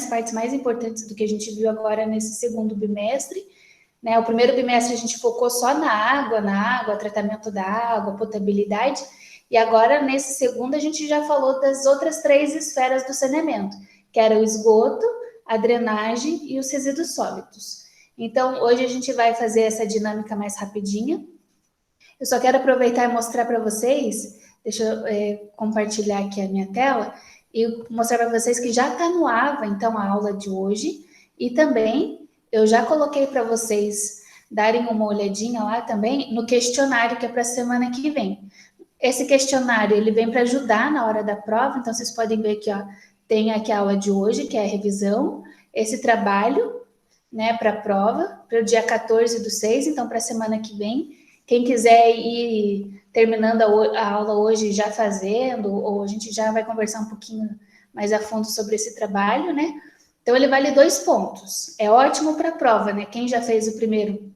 as partes mais importantes do que a gente viu agora nesse segundo bimestre, né? O primeiro bimestre a gente focou só na água, tratamento da água, potabilidade, e agora nesse segundo a gente já falou das outras 3 esferas do saneamento, que era o esgoto, a drenagem e os resíduos sólidos. Então, hoje a gente vai fazer essa dinâmica mais rapidinha. Eu só quero aproveitar e mostrar para vocês, deixa eu compartilhar aqui a minha tela, e mostrar para vocês que já está no AVA, então, a aula de hoje, e também eu já coloquei para vocês darem uma olhadinha lá também no questionário que é para a semana que vem. Esse questionário, ele vem para ajudar na hora da prova, então vocês podem ver aqui, ó, tem aqui a aula de hoje, que é a revisão, esse trabalho, né, para a prova, para o dia 14/6, então para a semana que vem. Quem quiser ir terminando a aula hoje já fazendo, ou a gente já vai conversar um pouquinho mais a fundo sobre esse trabalho, né? Então, ele vale 2 pontos. É ótimo para a prova, né? Quem já fez o primeiro,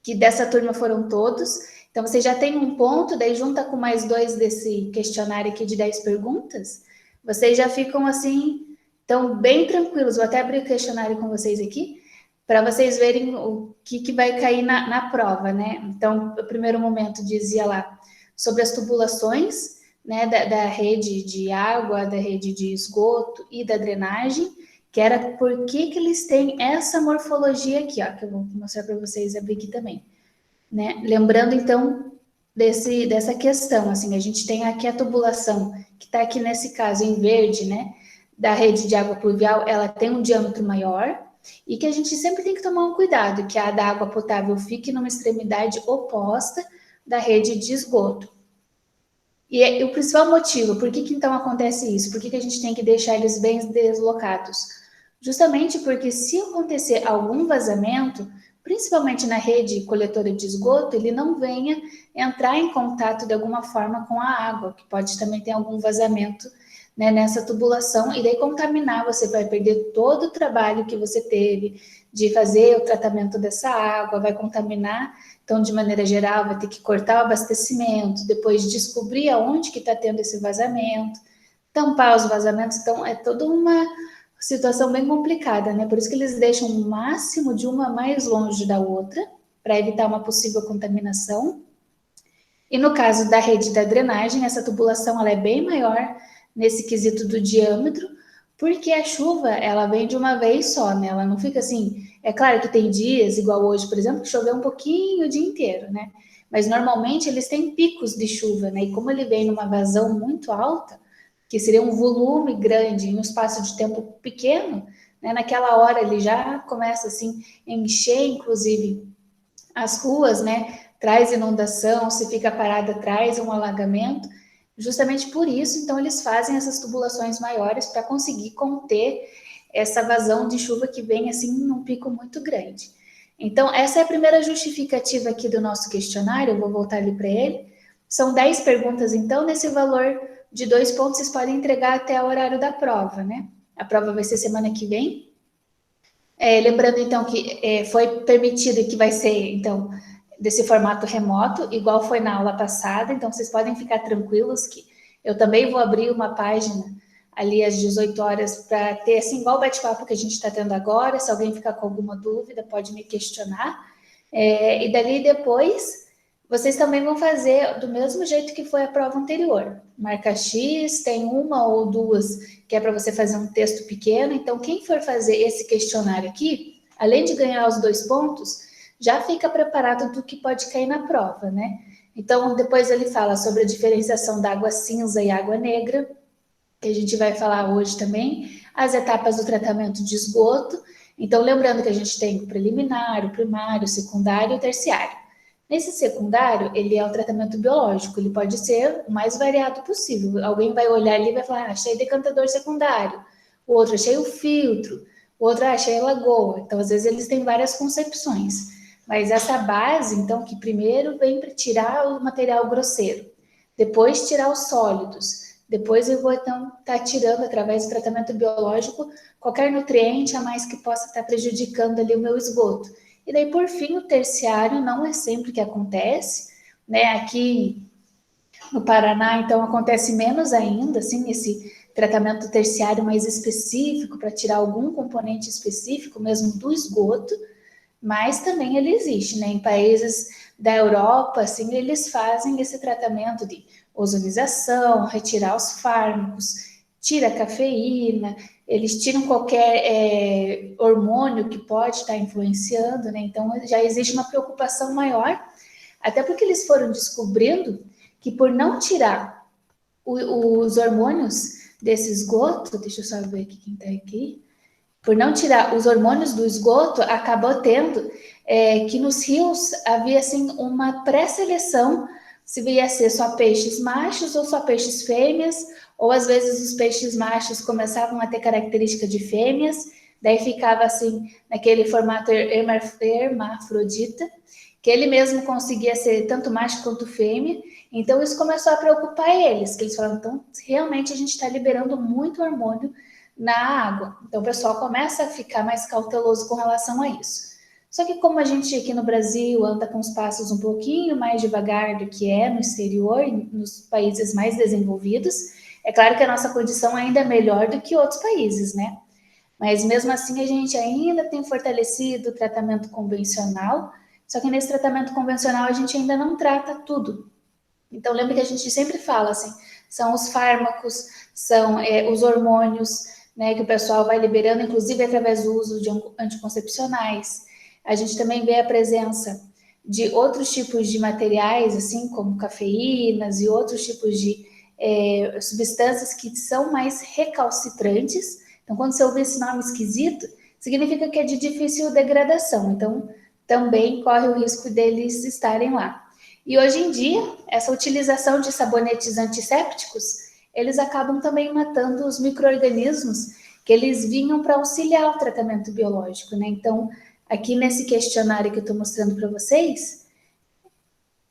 que dessa turma foram todos. Então, você já tem 1 ponto, daí junta com mais 2 desse questionário aqui de 10 perguntas, vocês já ficam assim, então, bem tranquilos. Vou até abrir o questionário com vocês aqui, para vocês verem o que vai cair na prova, né? Então, o primeiro momento dizia lá sobre as tubulações, né, da rede de água, da rede de esgoto e da drenagem, que era por que eles têm essa morfologia aqui, ó, que eu vou mostrar para vocês, abrir aqui também, né? Lembrando, então, dessa questão, assim, a gente tem aqui a tubulação, que está aqui nesse caso em verde, né, da rede de água pluvial, ela tem um diâmetro maior, e que a gente sempre tem que tomar um cuidado, que a da água potável fique numa extremidade oposta da rede de esgoto. E o principal motivo, por que então acontece isso? Por que a gente tem que deixar eles bem deslocados? Justamente porque se acontecer algum vazamento, principalmente na rede coletora de esgoto, ele não venha entrar em contato de alguma forma com a água, que pode também ter algum vazamento, né, nessa tubulação, e daí contaminar, você vai perder todo o trabalho que você teve de fazer o tratamento dessa água, vai contaminar, então, de maneira geral, vai ter que cortar o abastecimento, depois descobrir aonde que está tendo esse vazamento, tampar os vazamentos, então é toda uma situação bem complicada, né? Por isso que eles deixam o máximo de uma mais longe da outra, para evitar uma possível contaminação. E no caso da rede da drenagem, essa tubulação ela é bem maior nesse quesito do diâmetro, porque a chuva ela vem de uma vez só, né? Ela não fica assim. É claro que tem dias, igual hoje, por exemplo, que choveu um pouquinho o dia inteiro, né? Mas normalmente eles têm picos de chuva, né? E como ele vem numa vazão muito alta, que seria um volume grande em um espaço de tempo pequeno, né? Naquela hora ele já começa assim a encher, inclusive, as ruas, né? Traz inundação, se fica parada, traz um alagamento. Justamente por isso, então, eles fazem essas tubulações maiores para conseguir conter essa vazão de chuva que vem assim num pico muito grande. Então, essa é a primeira justificativa aqui do nosso questionário, eu vou voltar ali para ele. São 10 perguntas, então, nesse valor de 2 pontos, vocês podem entregar até o horário da prova, né? A prova vai ser semana que vem. Lembrando, então, que foi permitido que vai ser, então, desse formato remoto, igual foi na aula passada, então vocês podem ficar tranquilos que eu também vou abrir uma página ali às 18 horas para ter, assim, igual o bate-papo que a gente está tendo agora, se alguém ficar com alguma dúvida, pode me questionar. E dali depois, vocês também vão fazer do mesmo jeito que foi a prova anterior. Marca X, tem 1 ou 2 que é para você fazer um texto pequeno, então quem for fazer esse questionário aqui, além de ganhar os 2 pontos, já fica preparado do que pode cair na prova, né? Então, depois ele fala sobre a diferenciação da água cinza e água negra, que a gente vai falar hoje também, as etapas do tratamento de esgoto. Então, lembrando que a gente tem o preliminar, o primário, o secundário e o terciário. Nesse secundário, ele é o tratamento biológico, ele pode ser o mais variado possível. Alguém vai olhar ali e vai falar, achei decantador secundário, o outro achei o filtro, o outro achei a lagoa. Então, às vezes, eles têm várias concepções. Mas essa base, então, que primeiro vem para tirar o material grosseiro, depois tirar os sólidos, depois eu vou, então, estar tirando, através do tratamento biológico, qualquer nutriente a mais que possa estar prejudicando ali o meu esgoto. E daí, por fim, o terciário não é sempre que acontece, né? Aqui no Paraná, então, acontece menos ainda, assim, tratamento terciário mais específico para tirar algum componente específico mesmo do esgoto, mas também ele existe, né? Em países da Europa, assim, eles fazem esse tratamento de ozonização, retirar os fármacos, tira a cafeína, eles tiram qualquer hormônio que pode estar influenciando, né? Então já existe uma preocupação maior, até porque eles foram descobrindo que por não tirar os hormônios desse esgoto, deixa eu só ver aqui quem está aqui, por não tirar os hormônios do esgoto, acabou tendo que nos rios havia assim uma pré-seleção se ia ser só peixes machos ou só peixes fêmeas, ou às vezes os peixes machos começavam a ter característica de fêmeas, daí ficava assim naquele formato hermafrodita, que ele mesmo conseguia ser tanto macho quanto fêmea. Então isso começou a preocupar eles, que eles falaram, então realmente a gente está liberando muito hormônio na água. Então o pessoal começa a ficar mais cauteloso com relação a isso. Só que como a gente aqui no Brasil anda com os passos um pouquinho mais devagar do que é no exterior, nos países mais desenvolvidos, é claro que a nossa condição ainda é melhor do que outros países, né? Mas mesmo assim a gente ainda tem fortalecido o tratamento convencional, só que nesse tratamento convencional a gente ainda não trata tudo. Então lembra que a gente sempre fala assim, são os fármacos, são os hormônios, né, que o pessoal vai liberando, inclusive através do uso de anticoncepcionais. A gente também vê a presença de outros tipos de materiais, assim como cafeínas e outros tipos de substâncias que são mais recalcitrantes. Então, quando você ouve esse nome esquisito, significa que é de difícil degradação. Então, também corre o risco deles estarem lá. E hoje em dia, essa utilização de sabonetes antissépticos, eles acabam também matando os micro-organismos que eles vinham para auxiliar o tratamento biológico, né? Então, aqui nesse questionário que eu estou mostrando para vocês,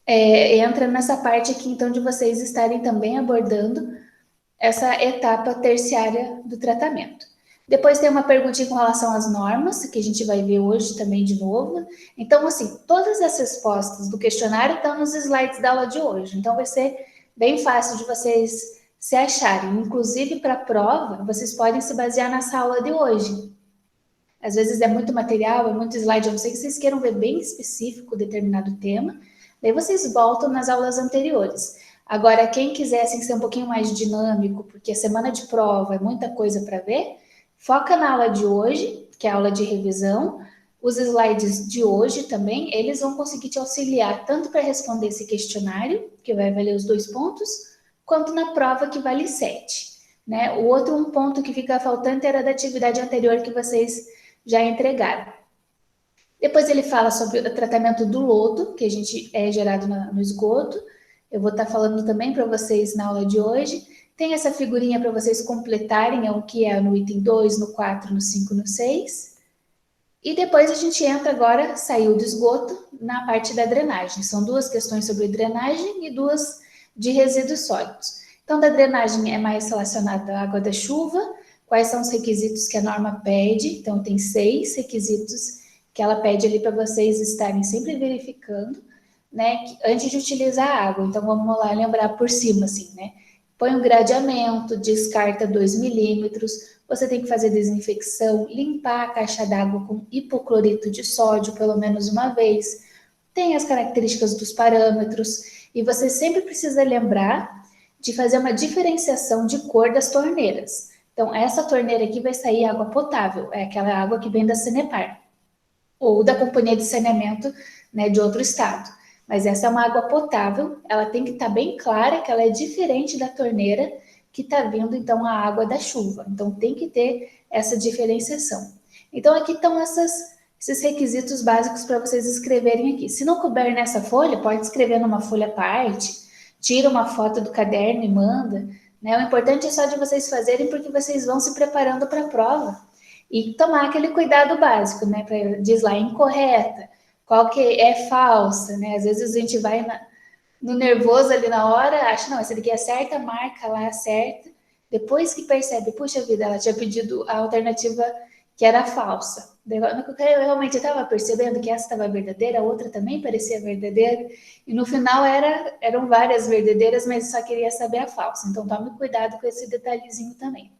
entra nessa parte aqui, então, de vocês estarem também abordando essa etapa terciária do tratamento. Depois tem uma perguntinha com relação às normas, que a gente vai ver hoje também de novo. Então, assim, todas as respostas do questionário estão nos slides da aula de hoje. Então, vai ser bem fácil de vocês se acharem. Inclusive, para a prova, vocês podem se basear nessa aula de hoje. Às vezes é muito material, é muito slide, a não ser que vocês queiram ver bem específico determinado tema. Daí vocês voltam nas aulas anteriores. Agora, quem quiser assim, ser um pouquinho mais dinâmico, porque a semana de prova é muita coisa para ver, foca na aula de hoje, que é a aula de revisão. Os slides de hoje também, eles vão conseguir te auxiliar tanto para responder esse questionário, que vai valer os 2 pontos, quanto na prova, que vale 7. Né? O outro um ponto que fica faltante era da atividade anterior que vocês já entregaram. Depois ele fala sobre o tratamento do lodo, que a gente é gerado no esgoto. Eu vou estar falando também para vocês na aula de hoje. Tem essa figurinha para vocês completarem o que é no item 2, no 4, no 5, no 6. E depois a gente entra agora, saiu do esgoto, na parte da drenagem. São 2 questões sobre drenagem e 2 de resíduos sólidos. Então, da drenagem é mais relacionada à água da chuva. Quais são os requisitos que a norma pede? Então, tem 6 requisitos que ela pede ali para vocês estarem sempre verificando, né, antes de utilizar a água. Então, vamos lá lembrar por cima, assim, né? Põe um gradeamento, descarta 2 milímetros, você tem que fazer desinfecção, limpar a caixa d'água com hipoclorito de sódio pelo menos uma vez, tem as características dos parâmetros, e você sempre precisa lembrar de fazer uma diferenciação de cor das torneiras. Então, essa torneira aqui vai sair água potável, é aquela água que vem da Sanepar, ou da companhia de saneamento, né, de outro estado. Mas essa é uma água potável, ela tem que estar bem clara que ela é diferente da torneira que está vindo, então, a água da chuva. Então, tem que ter essa diferenciação. Então, aqui estão esses requisitos básicos para vocês escreverem aqui. Se não couber nessa folha, pode escrever numa folha à parte, tira uma foto do caderno e manda, né? O importante é só de vocês fazerem, porque vocês vão se preparando para a prova. E tomar aquele cuidado básico, né? Diz lá, incorreta, qual que é falsa, né? Às vezes a gente vai no nervoso ali na hora, acha, não, essa daqui é certa, marca lá, certa. Depois que percebe, puxa vida, ela tinha pedido a alternativa que era falsa. Eu realmente estava percebendo que essa estava verdadeira, a outra também parecia verdadeira, e no final eram várias verdadeiras, mas eu só queria saber a falsa. Então tome cuidado com esse detalhezinho também.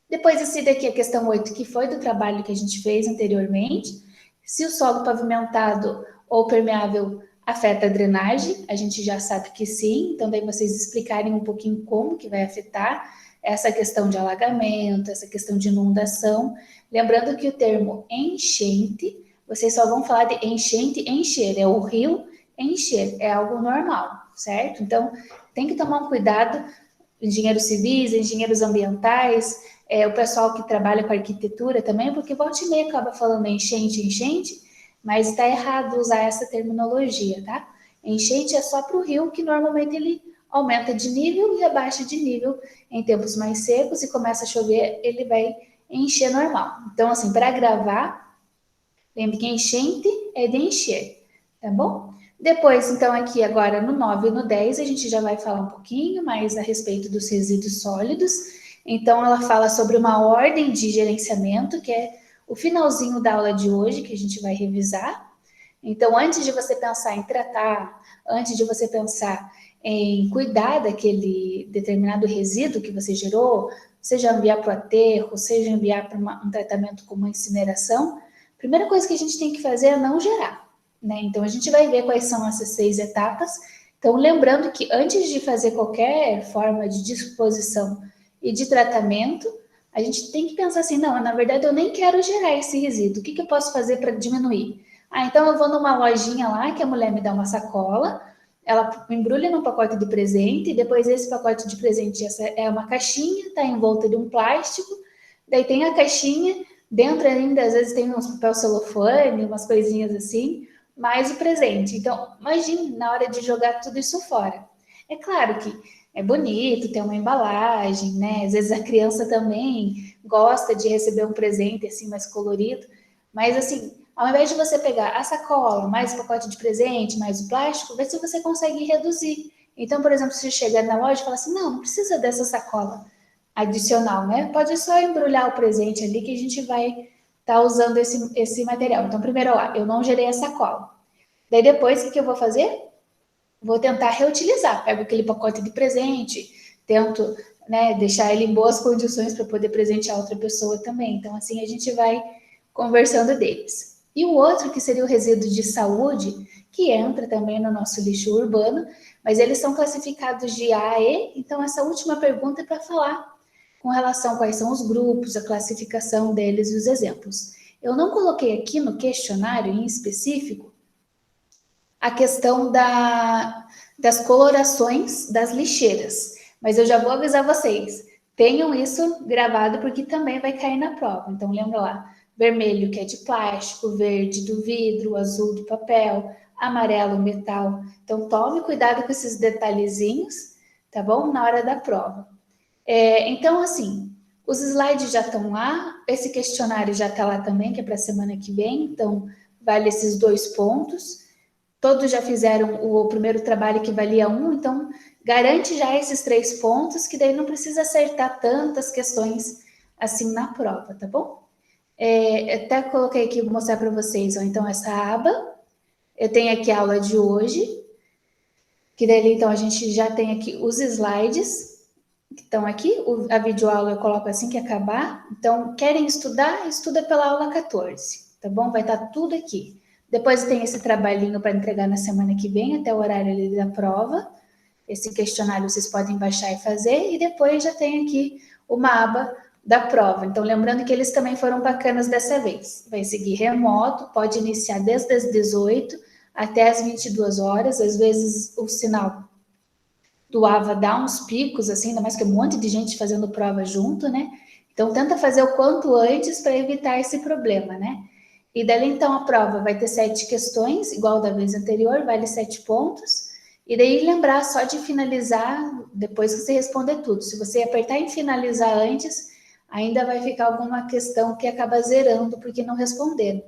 Depois esse daqui, a questão 8, que foi do trabalho que a gente fez anteriormente. Se o solo pavimentado ou permeável afeta a drenagem, a gente já sabe que sim, então daí vocês explicarem um pouquinho como que vai afetar essa questão de alagamento, essa questão de inundação. Lembrando que o termo enchente, vocês só vão falar de enchente, encher, é o rio encher, é algo normal, certo? Então, tem que tomar um cuidado, engenheiros civis, engenheiros ambientais, o pessoal que trabalha com arquitetura também, porque volta e meia acaba falando enchente, enchente, mas está errado usar essa terminologia, tá? Enchente é só para o rio, que normalmente ele aumenta de nível e abaixa de nível em tempos mais secos, e começa a chover, ele vai encher normal. Então, assim, para gravar, lembre que enchente é de encher, tá bom? Depois, então, aqui agora no 9 e no 10, a gente já vai falar um pouquinho mais a respeito dos resíduos sólidos. Então, ela fala sobre uma ordem de gerenciamento, que é o finalzinho da aula de hoje, que a gente vai revisar. Então, antes de você pensar em tratar, antes de você pensar em cuidar daquele determinado resíduo que você gerou, seja enviar para o aterro, seja enviar para um tratamento como incineração, a primeira coisa que a gente tem que fazer é não gerar, né? Então, a gente vai ver quais são essas 6 etapas. Então, lembrando que antes de fazer qualquer forma de disposição e de tratamento, a gente tem que pensar assim, não, na verdade eu nem quero gerar esse resíduo, o que eu posso fazer para diminuir? Então eu vou numa lojinha lá, que a mulher me dá uma sacola, ela embrulha num pacote de presente, e depois esse pacote de presente é uma caixinha, está em volta de um plástico, daí tem a caixinha, dentro ainda às vezes tem uns papel celofane, umas coisinhas assim, mais o presente. Então, imagine na hora de jogar tudo isso fora. É claro que é bonito ter uma embalagem, né? Às vezes a criança também gosta de receber um presente assim mais colorido, mas assim, ao invés de você pegar a sacola, mais o pacote de presente, mais o plástico, vê se você consegue reduzir. Então, por exemplo, se você chegar na loja e falar assim, não precisa dessa sacola adicional, né? Pode só embrulhar o presente ali que a gente vai estar usando esse material. Então, primeiro lá, eu não gerei a sacola. Daí depois, o que eu vou fazer? Vou tentar reutilizar. Pego aquele pacote de presente, tento, né, deixar ele em boas condições para poder presentear outra pessoa também. Então, assim, a gente vai conversando deles. E o outro, que seria o resíduo de saúde, que entra também no nosso lixo urbano, mas eles são classificados de A a E. Então, essa última pergunta é para falar com relação a quais são os grupos, a classificação deles e os exemplos. Eu não coloquei aqui no questionário em específico a questão das colorações das lixeiras, mas eu já vou avisar vocês, tenham isso gravado porque também vai cair na prova. Então lembra lá, vermelho que é de plástico, verde do vidro, azul do papel, amarelo metal. Então tome cuidado com esses detalhezinhos, tá bom? Na hora da prova. Então assim, os slides já estão lá, esse questionário já está lá também, que é para a semana que vem, então vale esses 2 pontos. Todos já fizeram o primeiro trabalho que valia 1, então garante já esses 3 pontos, que daí não precisa acertar tantas questões assim na prova, tá bom? Até coloquei aqui, vou mostrar para vocês, ó, então essa aba, eu tenho aqui a aula de hoje, que daí então a gente já tem aqui os slides, que estão aqui, a videoaula eu coloco assim que acabar, então querem estudar, estuda pela aula 14, tá bom? Vai estar tudo aqui. Depois tem esse trabalhinho para entregar na semana que vem, até o horário ali da prova. Esse questionário vocês podem baixar e fazer. E depois já tem aqui uma aba da prova. Então, lembrando que eles também foram bacanas dessa vez. Vai seguir remoto, pode iniciar desde as 18 até as 22 horas. Às vezes o sinal do AVA dá uns picos, assim, ainda mais que um monte de gente fazendo prova junto, né? Então, tenta fazer o quanto antes para evitar esse problema, né? E dali, então, a prova vai ter 7 questões, igual da vez anterior, vale 7 pontos. E daí, lembrar só de finalizar depois que você responder tudo. Se você apertar em finalizar antes, ainda vai ficar alguma questão que acaba zerando porque não responderam.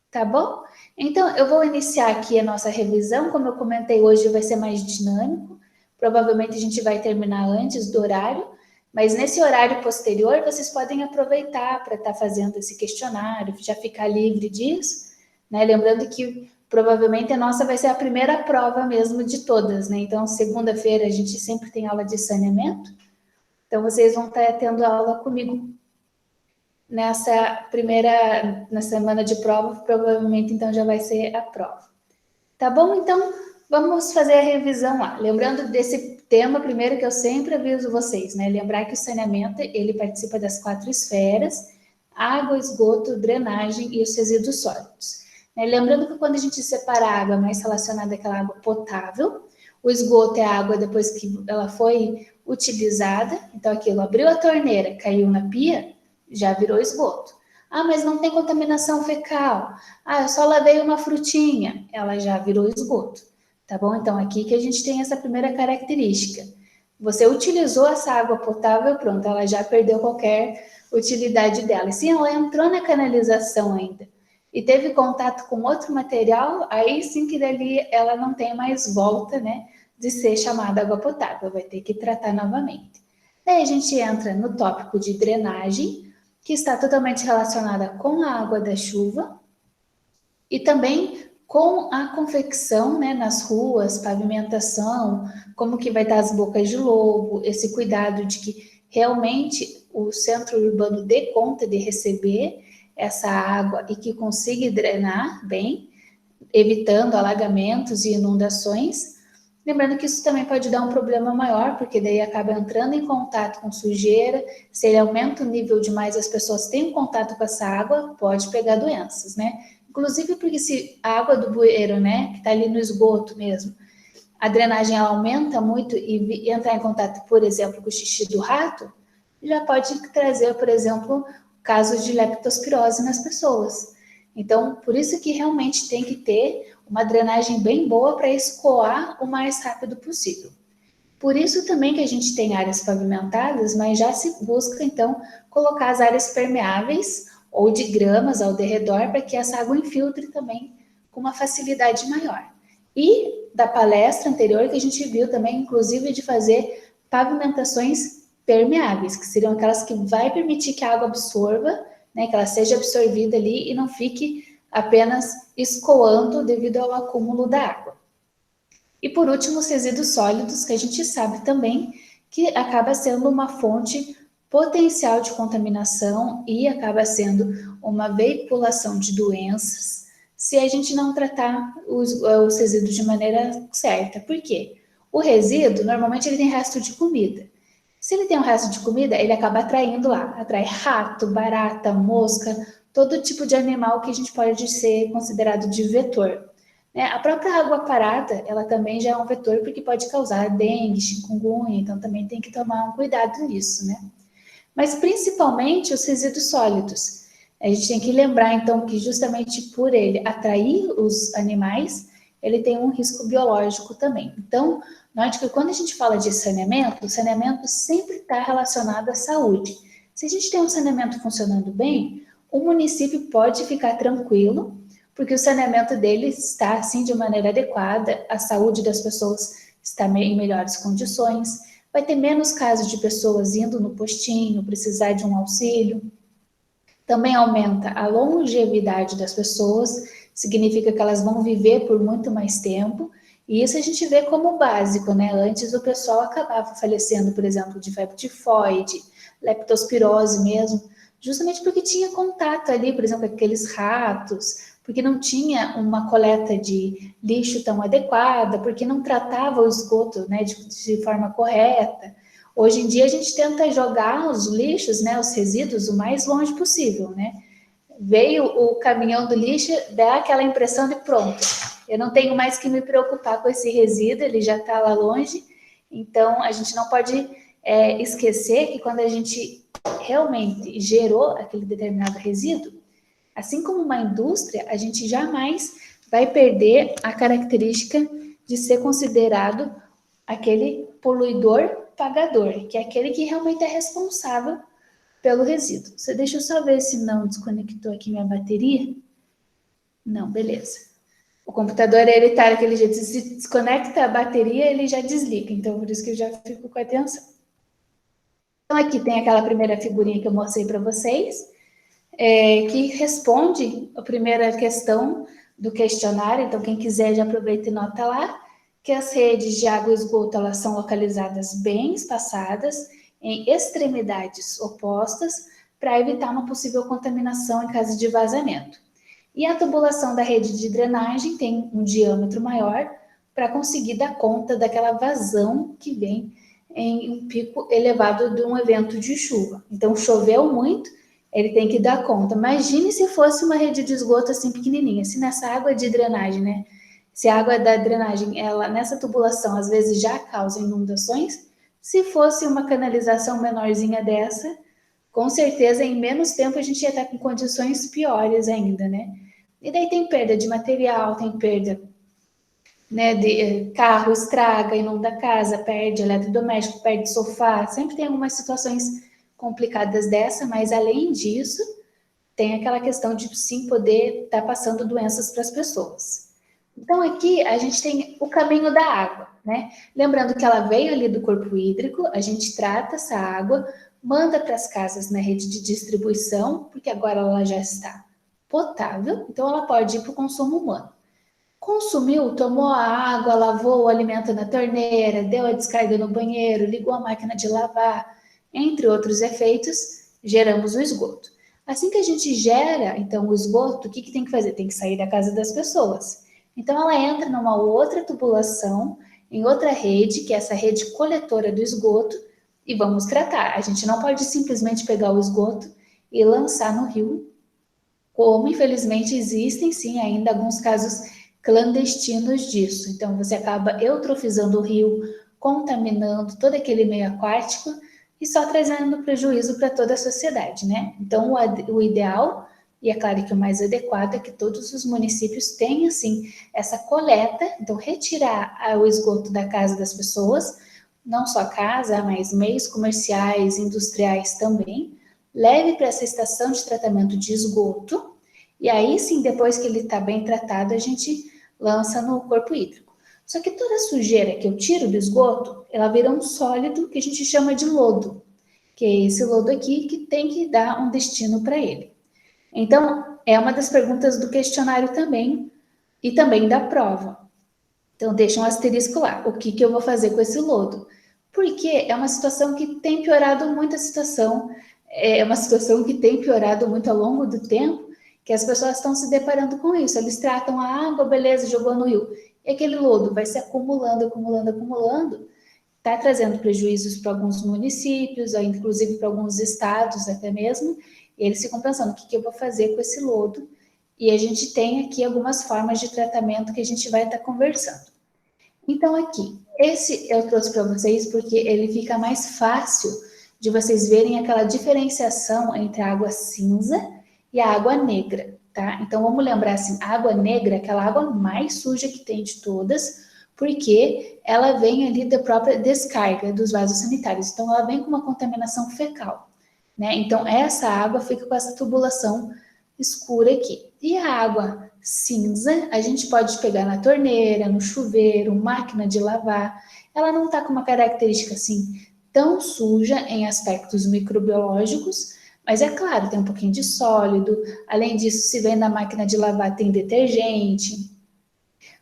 Tá bom? Então, eu vou iniciar aqui a nossa revisão. Como eu comentei, hoje vai ser mais dinâmico. Provavelmente a gente vai terminar antes do horário. Mas nesse horário posterior, vocês podem aproveitar para estar fazendo esse questionário, já ficar livre disso, né? Lembrando que provavelmente a nossa vai ser a primeira prova mesmo de todas, né? Então, segunda-feira a gente sempre tem aula de saneamento, então vocês vão estar tendo aula comigo na semana de prova, provavelmente então já vai ser a prova. Tá bom? Então, vamos fazer a revisão lá. Lembrando desse tema, primeiro, que eu sempre aviso vocês, né? Lembrar que o saneamento, ele participa das 4 esferas: água, esgoto, drenagem e os resíduos sólidos. Né? Lembrando que quando a gente separa a água mais relacionada àquela água potável, o esgoto é a água depois que ela foi utilizada, então aquilo abriu a torneira, caiu na pia, já virou esgoto. Ah, mas não tem contaminação fecal. Ah, eu só lavei uma frutinha, ela já virou esgoto, tá bom? Então, aqui que a gente tem essa primeira característica. Você utilizou essa água potável, pronto, ela já perdeu qualquer utilidade dela. E se ela entrou na canalização ainda e teve contato com outro material, aí sim que dali ela não tem mais volta, né, de ser chamada água potável, vai ter que tratar novamente. Daí a gente entra no tópico de drenagem, que está totalmente relacionada com a água da chuva e também com a confecção, né, nas ruas, pavimentação, como que vai estar as bocas de lobo, esse cuidado de que realmente o centro urbano dê conta de receber essa água e que consiga drenar bem, evitando alagamentos e inundações. Lembrando que isso também pode dar um problema maior, porque daí acaba entrando em contato com sujeira, se ele aumenta o nível demais, as pessoas têm contato com essa água, pode pegar doenças, né? Inclusive porque se a água do bueiro, né, que está ali no esgoto mesmo, a drenagem ela aumenta muito e entrar em contato, por exemplo, com o xixi do rato, já pode trazer, por exemplo, casos de leptospirose nas pessoas. Então, por isso que realmente tem que ter uma drenagem bem boa para escoar o mais rápido possível. Por isso também que a gente tem áreas pavimentadas, mas já se busca, então, colocar as áreas permeáveis ou de gramas ao derredor para que essa água infiltre também com uma facilidade maior. E da palestra anterior que a gente viu também, inclusive, de fazer pavimentações permeáveis, que seriam aquelas que vai permitir que a água absorva, né, que ela seja absorvida ali e não fique apenas escoando devido ao acúmulo da água. E por último, os resíduos sólidos, que a gente sabe também que acaba sendo uma fonte potencial de contaminação e acaba sendo uma veiculação de doenças se a gente não tratar os resíduos de maneira certa. Por quê? O resíduo, normalmente, ele tem resto de comida. Se ele tem um resto de comida, ele acaba atraindo lá, atrai rato, barata, mosca, todo tipo de animal que a gente pode ser considerado de vetor. Né? A própria água parada, ela também já é um vetor porque pode causar dengue, chikungunya, então também tem que tomar um cuidado nisso, né? Mas principalmente os resíduos sólidos. A gente tem que lembrar, então, que justamente por ele atrair os animais, ele tem um risco biológico também. Então, note que quando a gente fala de saneamento, o saneamento sempre está relacionado à saúde. Se a gente tem um saneamento funcionando bem, o município pode ficar tranquilo, porque o saneamento dele está, assim, de maneira adequada, a saúde das pessoas está em melhores condições, vai ter menos casos de pessoas indo no postinho, precisar de um auxílio. Também aumenta a longevidade das pessoas, significa que elas vão viver por muito mais tempo, e isso a gente vê como básico, né? Antes o pessoal acabava falecendo, por exemplo, de febre tifoide, leptospirose mesmo, justamente porque tinha contato ali, por exemplo, com aqueles ratos, porque não tinha uma coleta de lixo tão adequada, porque não tratava o esgoto, né, de forma correta. Hoje em dia a gente tenta jogar os lixos, né, os resíduos, o mais longe possível, né? Veio o caminhão do lixo, dá aquela impressão de pronto, eu não tenho mais que me preocupar com esse resíduo, ele já está lá longe. Então a gente não pode esquecer que quando a gente realmente gerou aquele determinado resíduo, assim como uma indústria, a gente jamais vai perder a característica de ser considerado aquele poluidor pagador, que é aquele que realmente é responsável pelo resíduo. Você deixa eu só ver se não desconectou aqui minha bateria. Não, beleza. O computador, ele tá daquele jeito, se desconecta a bateria, ele já desliga, então por isso que eu já fico com atenção. aqui tem aquela primeira figurinha que eu mostrei para vocês, que responde a primeira questão do questionário. Então, quem quiser já aproveita e nota lá, que as redes de água e esgoto, elas são localizadas bem espaçadas, em extremidades opostas, para evitar uma possível contaminação em caso de vazamento. E a tubulação da rede de drenagem tem um diâmetro maior para conseguir dar conta daquela vazão que vem em um pico elevado de um evento de chuva. Então, choveu muito, ele tem que dar conta. Imagine se fosse uma rede de esgoto assim pequenininha, se nessa água de drenagem, né? Se a água da drenagem, ela nessa tubulação, às vezes já causa inundações, se fosse uma canalização menorzinha dessa, com certeza em menos tempo a gente ia estar com condições piores ainda, né? E daí tem perda de material, tem perda, né, de carro estraga, inunda a casa, perde eletrodoméstico, perde sofá, sempre tem algumas situações complicadas dessa, mas além disso, tem aquela questão de sim poder estar passando doenças para as pessoas. Então aqui a gente tem o caminho da água, né? Lembrando que ela veio ali do corpo hídrico, a gente trata essa água, manda para as casas na rede de distribuição, porque agora ela já está potável, então ela pode ir para o consumo humano. Consumiu, tomou a água, lavou o alimento na torneira, deu a descarga no banheiro, ligou a máquina de lavar, entre outros efeitos, geramos o esgoto. Assim que a gente gera, então, o esgoto, o que tem que fazer? Tem que sair da casa das pessoas. Então, ela entra numa outra tubulação, em outra rede, que é essa rede coletora do esgoto, e vamos tratar. A gente não pode simplesmente pegar o esgoto e lançar no rio, como infelizmente existem sim ainda alguns casos clandestinos disso. Então você acaba eutrofizando o rio, contaminando todo aquele meio aquático e só trazendo prejuízo para toda a sociedade, né? Então o ideal, e é claro que o mais adequado, é que todos os municípios tenham assim essa coleta, então retirar o esgoto da casa das pessoas, não só casa, mas meios comerciais, industriais também, leve para essa estação de tratamento de esgoto, e aí sim, depois que ele está bem tratado, a gente lança no corpo hídrico. Só que toda a sujeira que eu tiro do esgoto, ela vira um sólido que a gente chama de lodo, que é esse lodo aqui que tem que dar um destino para ele. Então, é uma das perguntas do questionário também, e também da prova. Então, deixa um asterisco lá. O que eu vou fazer com esse lodo? Porque é uma situação que tem piorado muito a situação, é uma situação que tem piorado muito ao longo do tempo, que as pessoas estão se deparando com isso. Eles tratam a água, beleza, jogou no rio. E aquele lodo vai se acumulando, acumulando, acumulando, está trazendo prejuízos para alguns municípios, inclusive para alguns estados até mesmo, e eles ficam pensando, o que eu vou fazer com esse lodo? E a gente tem aqui algumas formas de tratamento que a gente vai estar conversando. Então, aqui, esse eu trouxe para vocês porque ele fica mais fácil de vocês verem aquela diferenciação entre a água cinza e a água negra, tá? Então, vamos lembrar assim, a água negra é aquela água mais suja que tem de todas, porque ela vem ali da própria descarga dos vasos sanitários. Então, ela vem com uma contaminação fecal, né? Então, essa água fica com essa tubulação escura aqui. E a água cinza, a gente pode pegar na torneira, no chuveiro, máquina de lavar. Ela não está com uma característica assim tão suja em aspectos microbiológicos, mas é claro, tem um pouquinho de sólido. Além disso, se vem na máquina de lavar, tem detergente.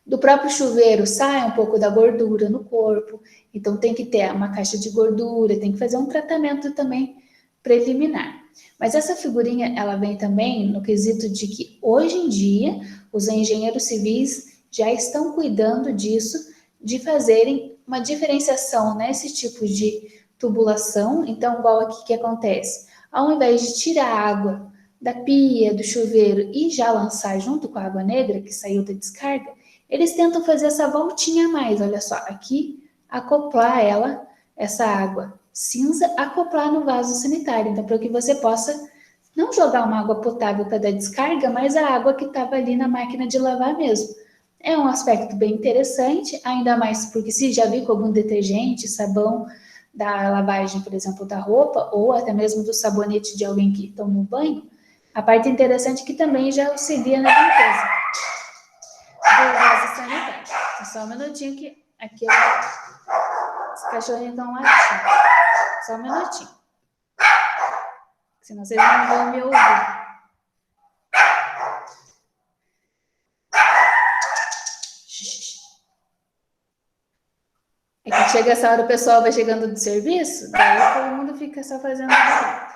Do próprio chuveiro sai um pouco da gordura no corpo, então tem que ter uma caixa de gordura, tem que fazer um tratamento também preliminar. Mas essa figurinha, ela vem também no quesito de que hoje em dia os engenheiros civis já estão cuidando disso, de fazerem uma diferenciação nesse tipo de tubulação. Então, igual aqui que acontece, ao invés de tirar a água da pia, do chuveiro e já lançar junto com a água negra que saiu da descarga, eles tentam fazer essa voltinha a mais, olha só, aqui acoplar ela, essa água cinza, acoplar no vaso sanitário, então para que você possa não jogar uma água potável para dar descarga, mas a água que estava ali na máquina de lavar mesmo. É um aspecto bem interessante, ainda mais porque se já vi com algum detergente, sabão da lavagem, por exemplo, da roupa, ou até mesmo do sabonete de alguém que toma um banho, a parte interessante é que também já auxilia na limpeza do vaso sanitário. Só um minutinho que aqui os cachorros estão latindo. Só um minutinho. senão vocês não vão me ouvir. É que chega essa hora, o pessoal vai chegando do serviço, daí todo mundo fica só fazendo barulho.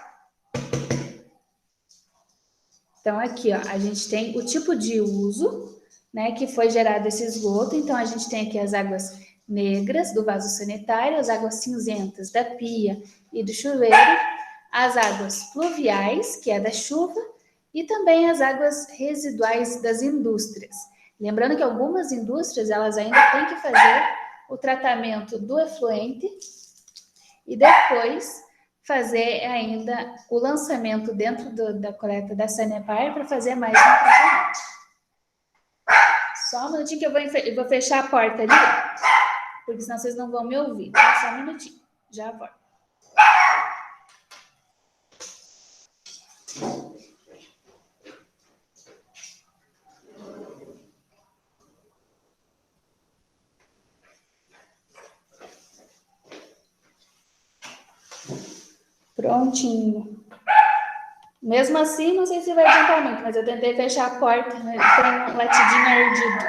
Então, aqui, ó, a gente tem o tipo de uso, né, que foi gerado esse esgoto. Então, a gente tem aqui as águas negras do vaso sanitário, as águas cinzentas da pia e do chuveiro, as águas pluviais, que é da chuva, e também as águas residuais das indústrias. Lembrando que algumas indústrias, elas ainda têm que fazer o tratamento do efluente e depois fazer ainda o lançamento dentro da coleta da Sanepar para fazer mais um tratamento. Só um minutinho que eu vou fechar a porta ali, porque senão vocês não vão me ouvir. Tá? Só um minutinho, já volto. Prontinho. Mesmo assim, não sei se vai adiantar muito, mas eu tentei fechar a porta, né? Tem um latidinho ardido.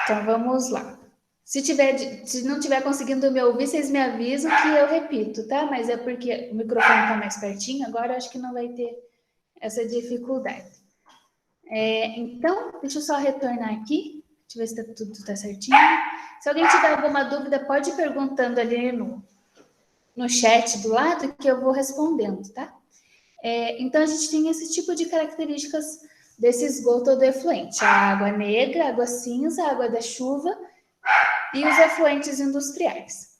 Então, vamos lá. Se não tiver conseguindo me ouvir, vocês me avisam que eu repito, tá? Mas é porque o microfone está mais pertinho, agora eu acho que não vai ter essa dificuldade. Então, deixa eu só retornar aqui. Deixa eu ver se tudo está certinho. Se alguém tiver alguma dúvida, pode ir perguntando ali no chat do lado que eu vou respondendo, tá? Então, a gente tem esse tipo de características desse esgoto do efluente. A água negra, a água cinza, a água da chuva e os efluentes industriais.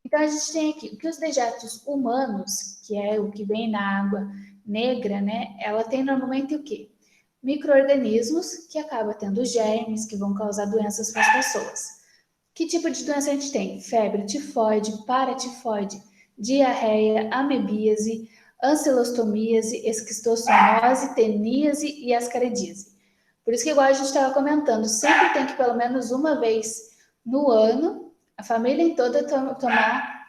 Então, a gente tem aqui que os dejetos humanos, que é o que vem na água negra, né? Ela tem normalmente o quê? Micro-organismos que acabam tendo germes que vão causar doenças para as pessoas. Que tipo de doença a gente tem? Febre tifoide, paratifoide, diarreia, amebíase, ancilostomíase, esquistossomose, teníase e ascaridíase. Por isso que, igual a gente estava comentando, sempre tem que, pelo menos uma vez no ano, a família toda tomar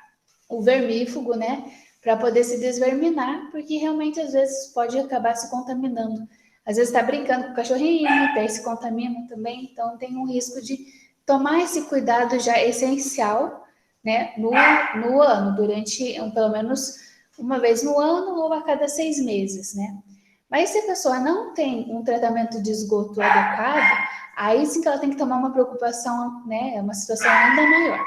o vermífugo, né? Para poder se desverminar, porque realmente, às vezes, pode acabar se contaminando. Às vezes está brincando com o cachorrinho, daí se contamina também, então tem um risco de tomar esse cuidado já essencial, né, no ano, durante pelo menos uma vez no ano ou a cada 6 meses, né? Mas se a pessoa não tem um tratamento de esgoto adequado, aí sim que ela tem que tomar uma preocupação, né, uma situação ainda maior.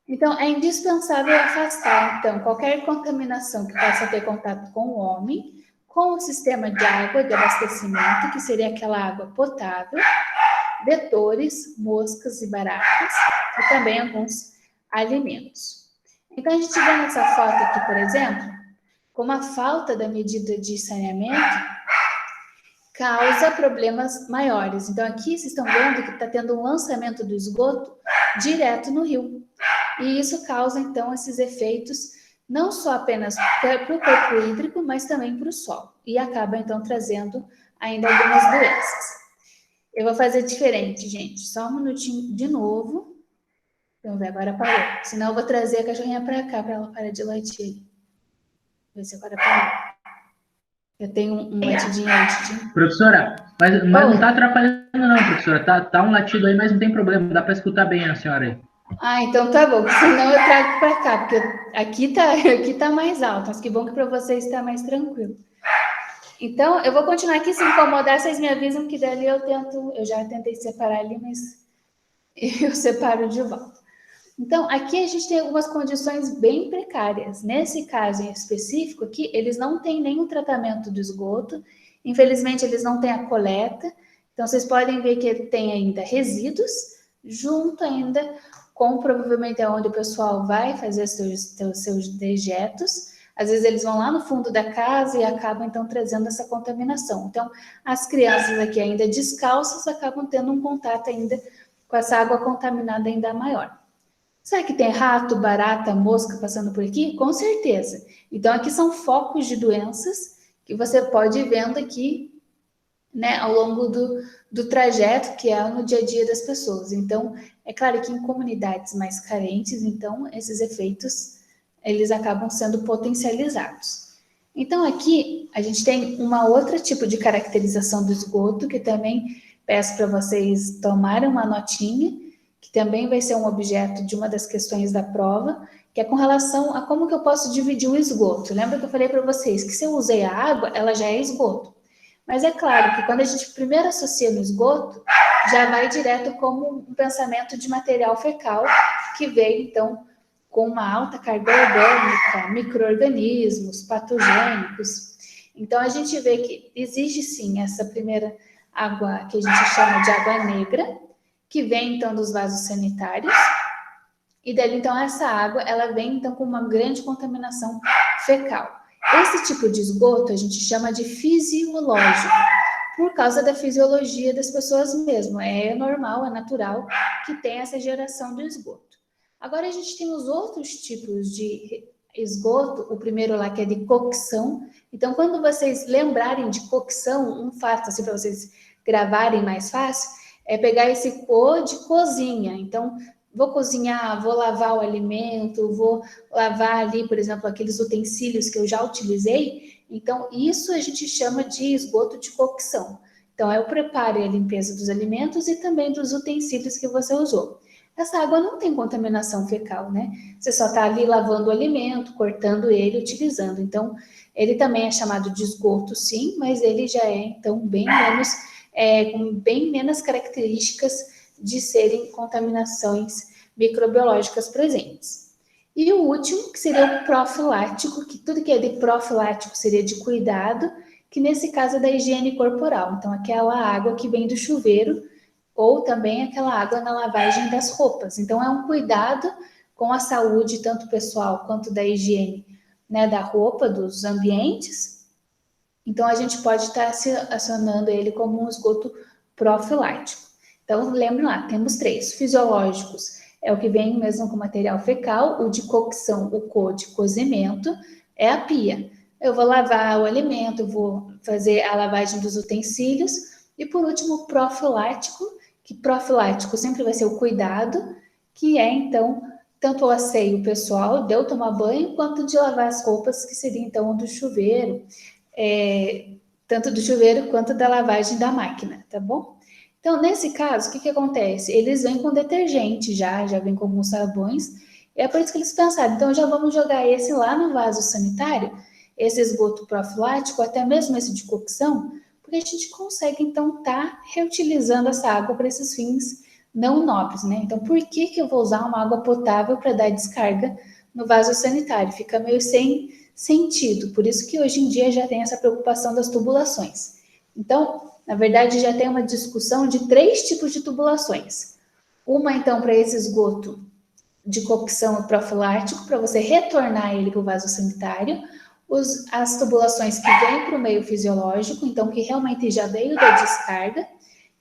Então, é indispensável afastar, então, qualquer contaminação que possa ter contato com o homem, com o sistema de água de abastecimento, que seria aquela água potável, vetores, moscas e baratas, e também alguns alimentos. Então, a gente vê nessa foto aqui, por exemplo, como a falta da medida de saneamento causa problemas maiores. Então, aqui vocês estão vendo que está tendo um lançamento do esgoto direto no rio. E isso causa, então, esses efeitos não só apenas para o corpo hídrico, mas também para o solo. E acaba, então, trazendo ainda algumas doenças. Eu vou fazer diferente, gente. Só um minutinho de novo. Vamos ver, agora parou. Senão eu vou trazer a cachorrinha para cá, para ela parar de latir. Ver se agora parou. Eu tenho um latidinho aí. Professora, mas não está atrapalhando não, professora. Tá um latido aí, mas não tem problema. Dá para escutar bem a senhora aí. Ah, então tá bom. Senão eu trago para cá, porque aqui tá mais alto. Mas que bom que para vocês está mais tranquilo. Então, eu vou continuar aqui. Se incomodar, vocês me avisam que dali eu já tentei separar ali, mas eu separo de volta. Então, aqui a gente tem algumas condições bem precárias. Nesse caso em específico aqui, eles não têm nenhum tratamento do esgoto. Infelizmente, eles não têm a coleta. Então, vocês podem ver que ele tem ainda resíduos, junto ainda com provavelmente onde o pessoal vai fazer seus dejetos. Às vezes eles vão lá no fundo da casa e acabam então trazendo essa contaminação. Então, as crianças aqui ainda descalças acabam tendo um contato ainda com essa água contaminada ainda maior. Será que tem rato, barata, mosca passando por aqui? Com certeza. Então, aqui são focos de doenças que você pode ir vendo aqui, né, ao longo do trajeto, que é no dia a dia das pessoas. Então, é claro que em comunidades mais carentes, então, esses efeitos eles acabam sendo potencializados. Então, aqui a gente tem uma outra tipo de caracterização do esgoto, que também peço para vocês tomarem uma notinha, que também vai ser um objeto de uma das questões da prova, que é com relação a como que eu posso dividir o esgoto. Lembra que eu falei para vocês que se eu usei a água, ela já é esgoto. Mas é claro que quando a gente primeiro associa no esgoto, já vai direto como um pensamento de material fecal, que veio, então, com uma alta carga orgânica, micro-organismos, patogênicos. Então, a gente vê que existe, sim, essa primeira água que a gente chama de água negra, que vem, então, dos vasos sanitários. E daí, então, essa água, ela vem, então, com uma grande contaminação fecal. Esse tipo de esgoto a gente chama de fisiológico, por causa da fisiologia das pessoas mesmo. É normal, é natural que tenha essa geração do esgoto. Agora a gente tem os outros tipos de esgoto, o primeiro lá que é de cocção. Então, quando vocês lembrarem de cocção, um fato assim para vocês gravarem mais fácil, é pegar esse co de cozinha. Então, vou cozinhar, vou lavar o alimento, vou lavar ali, por exemplo, aqueles utensílios que eu já utilizei. Então, isso a gente chama de esgoto de cocção. Então, é o preparo e a limpeza dos alimentos e também dos utensílios que você usou. Essa água não tem contaminação fecal, né? Você só está ali lavando o alimento, cortando ele, utilizando. Então, ele também é chamado de esgoto, sim, mas ele já é, então, bem menos, com bem menos características de serem contaminações microbiológicas presentes. E o último, que seria o profilático, que tudo que é de profilático seria de cuidado, que nesse caso é da higiene corporal. Então, aquela água que vem do chuveiro, ou também aquela água na lavagem das roupas. Então, é um cuidado com a saúde, tanto pessoal quanto da higiene, né, da roupa, dos ambientes. Então, a gente pode estar acionando ele como um esgoto profilático. Então, lembrem lá, temos 3. Fisiológicos é o que vem mesmo com material fecal, o de cocção, o co de cozimento, é a pia. Eu vou lavar o alimento, eu vou fazer a lavagem dos utensílios. E, por último, o profilático, que profilático sempre vai ser o cuidado, que é, então, tanto o asseio pessoal, de eu tomar banho, quanto de lavar as roupas, que seria, então, o do chuveiro, tanto do chuveiro quanto da lavagem da máquina, tá bom? Então, nesse caso, o que acontece? Eles vêm com detergente já vem com alguns sabões, e é por isso que eles pensaram, então já vamos jogar esse lá no vaso sanitário, esse esgoto profilático, até mesmo esse de cocção, porque a gente consegue, então, estar reutilizando essa água para esses fins não nobres, né? Então, por que eu vou usar uma água potável para dar descarga no vaso sanitário? Fica meio sem sentido, por isso que hoje em dia já tem essa preocupação das tubulações. Então, na verdade, já tem uma discussão de 3 tipos de tubulações. Uma, então, para esse esgoto de cocção profilático, para você retornar ele para o vaso sanitário. As tubulações que vêm para o meio fisiológico, então, que realmente já veio da descarga.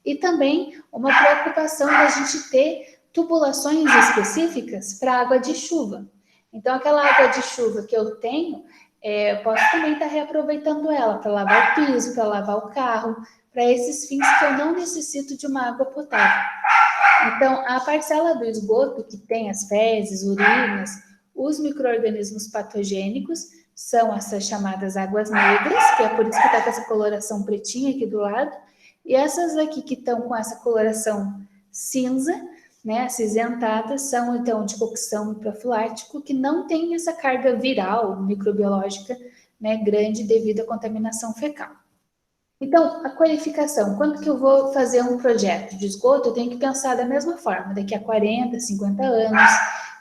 E também uma preocupação da gente ter tubulações específicas para água de chuva. Então, aquela água de chuva que eu tenho, eu posso também estar reaproveitando ela para lavar o piso, para lavar o carro, para esses fins que eu não necessito de uma água potável. Então, a parcela do esgoto que tem as fezes, urinas, os micro-organismos patogênicos, são essas chamadas águas negras, que é por isso que está com essa coloração pretinha aqui do lado, e essas aqui que estão com essa coloração cinza, né, acinzentadas, são então de cocção profilático, que não tem essa carga viral, microbiológica, né, grande devido à contaminação fecal. Então, a qualificação, quando que eu vou fazer um projeto de esgoto, eu tenho que pensar da mesma forma, daqui a 40, 50 anos,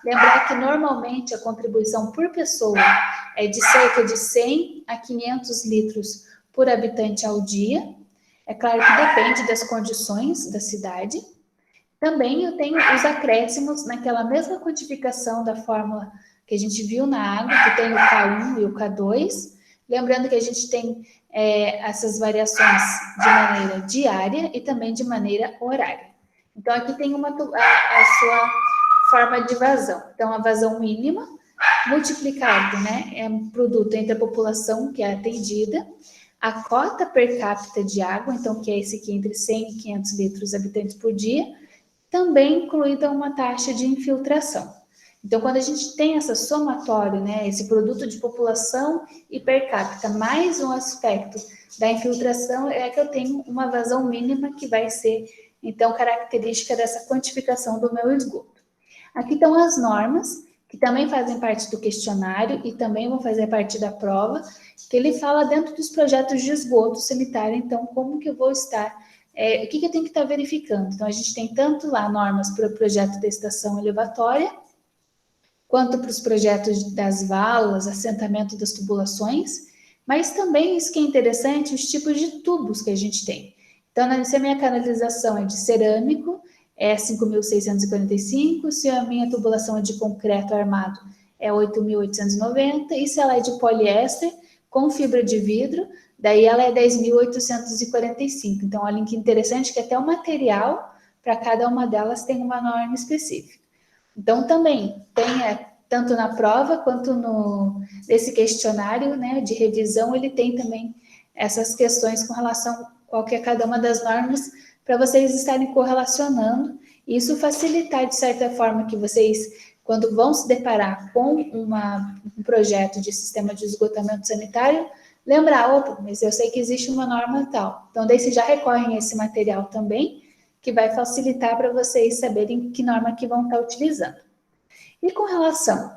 lembrar que normalmente a contribuição por pessoa é de cerca de 100 a 500 litros por habitante ao dia. É claro que depende das condições da cidade. Também eu tenho os acréscimos naquela mesma quantificação da fórmula que a gente viu na água, que tem o K1 e o K2. Lembrando que a gente tem essas variações de maneira diária e também de maneira horária. Então, aqui tem a sua forma de vazão. Então, a vazão mínima multiplicado, né, é um produto entre a população que é atendida, a cota per capita de água, então, que é esse aqui entre 100 e 500 litros habitantes por dia, também incluída uma taxa de infiltração. Então, quando a gente tem essa somatório, né, esse produto de população e per capita, mais um aspecto da infiltração, é que eu tenho uma vazão mínima que vai ser, então, característica dessa quantificação do meu esgoto. Aqui estão as normas, que também fazem parte do questionário e também vão fazer parte da prova, que ele fala dentro dos projetos de esgoto sanitário, então, como que eu vou estar, o que eu tenho que estar verificando. Então, a gente tem tanto lá normas para o projeto da estação elevatória, quanto para os projetos das valas, assentamento das tubulações, mas também isso que é interessante, os tipos de tubos que a gente tem. Então, se a minha canalização é de cerâmico, é 5.645, se a minha tubulação é de concreto armado, é 8.890, e se ela é de poliéster, com fibra de vidro, daí ela é 10.845. Então, olha que interessante que até o material, para cada uma delas, tem uma norma específica. Então, também tem, tanto na prova quanto nesse questionário, né, de revisão, ele tem também essas questões com relação a qual que é cada uma das normas, para vocês estarem correlacionando, e isso facilitar, de certa forma, que vocês, quando vão se deparar com um projeto de sistema de esgotamento sanitário, lembrar, opa, mas eu sei que existe uma norma tal. Então, daí vocês já recorrem a esse material também, que vai facilitar para vocês saberem que norma que vão estar utilizando. E com relação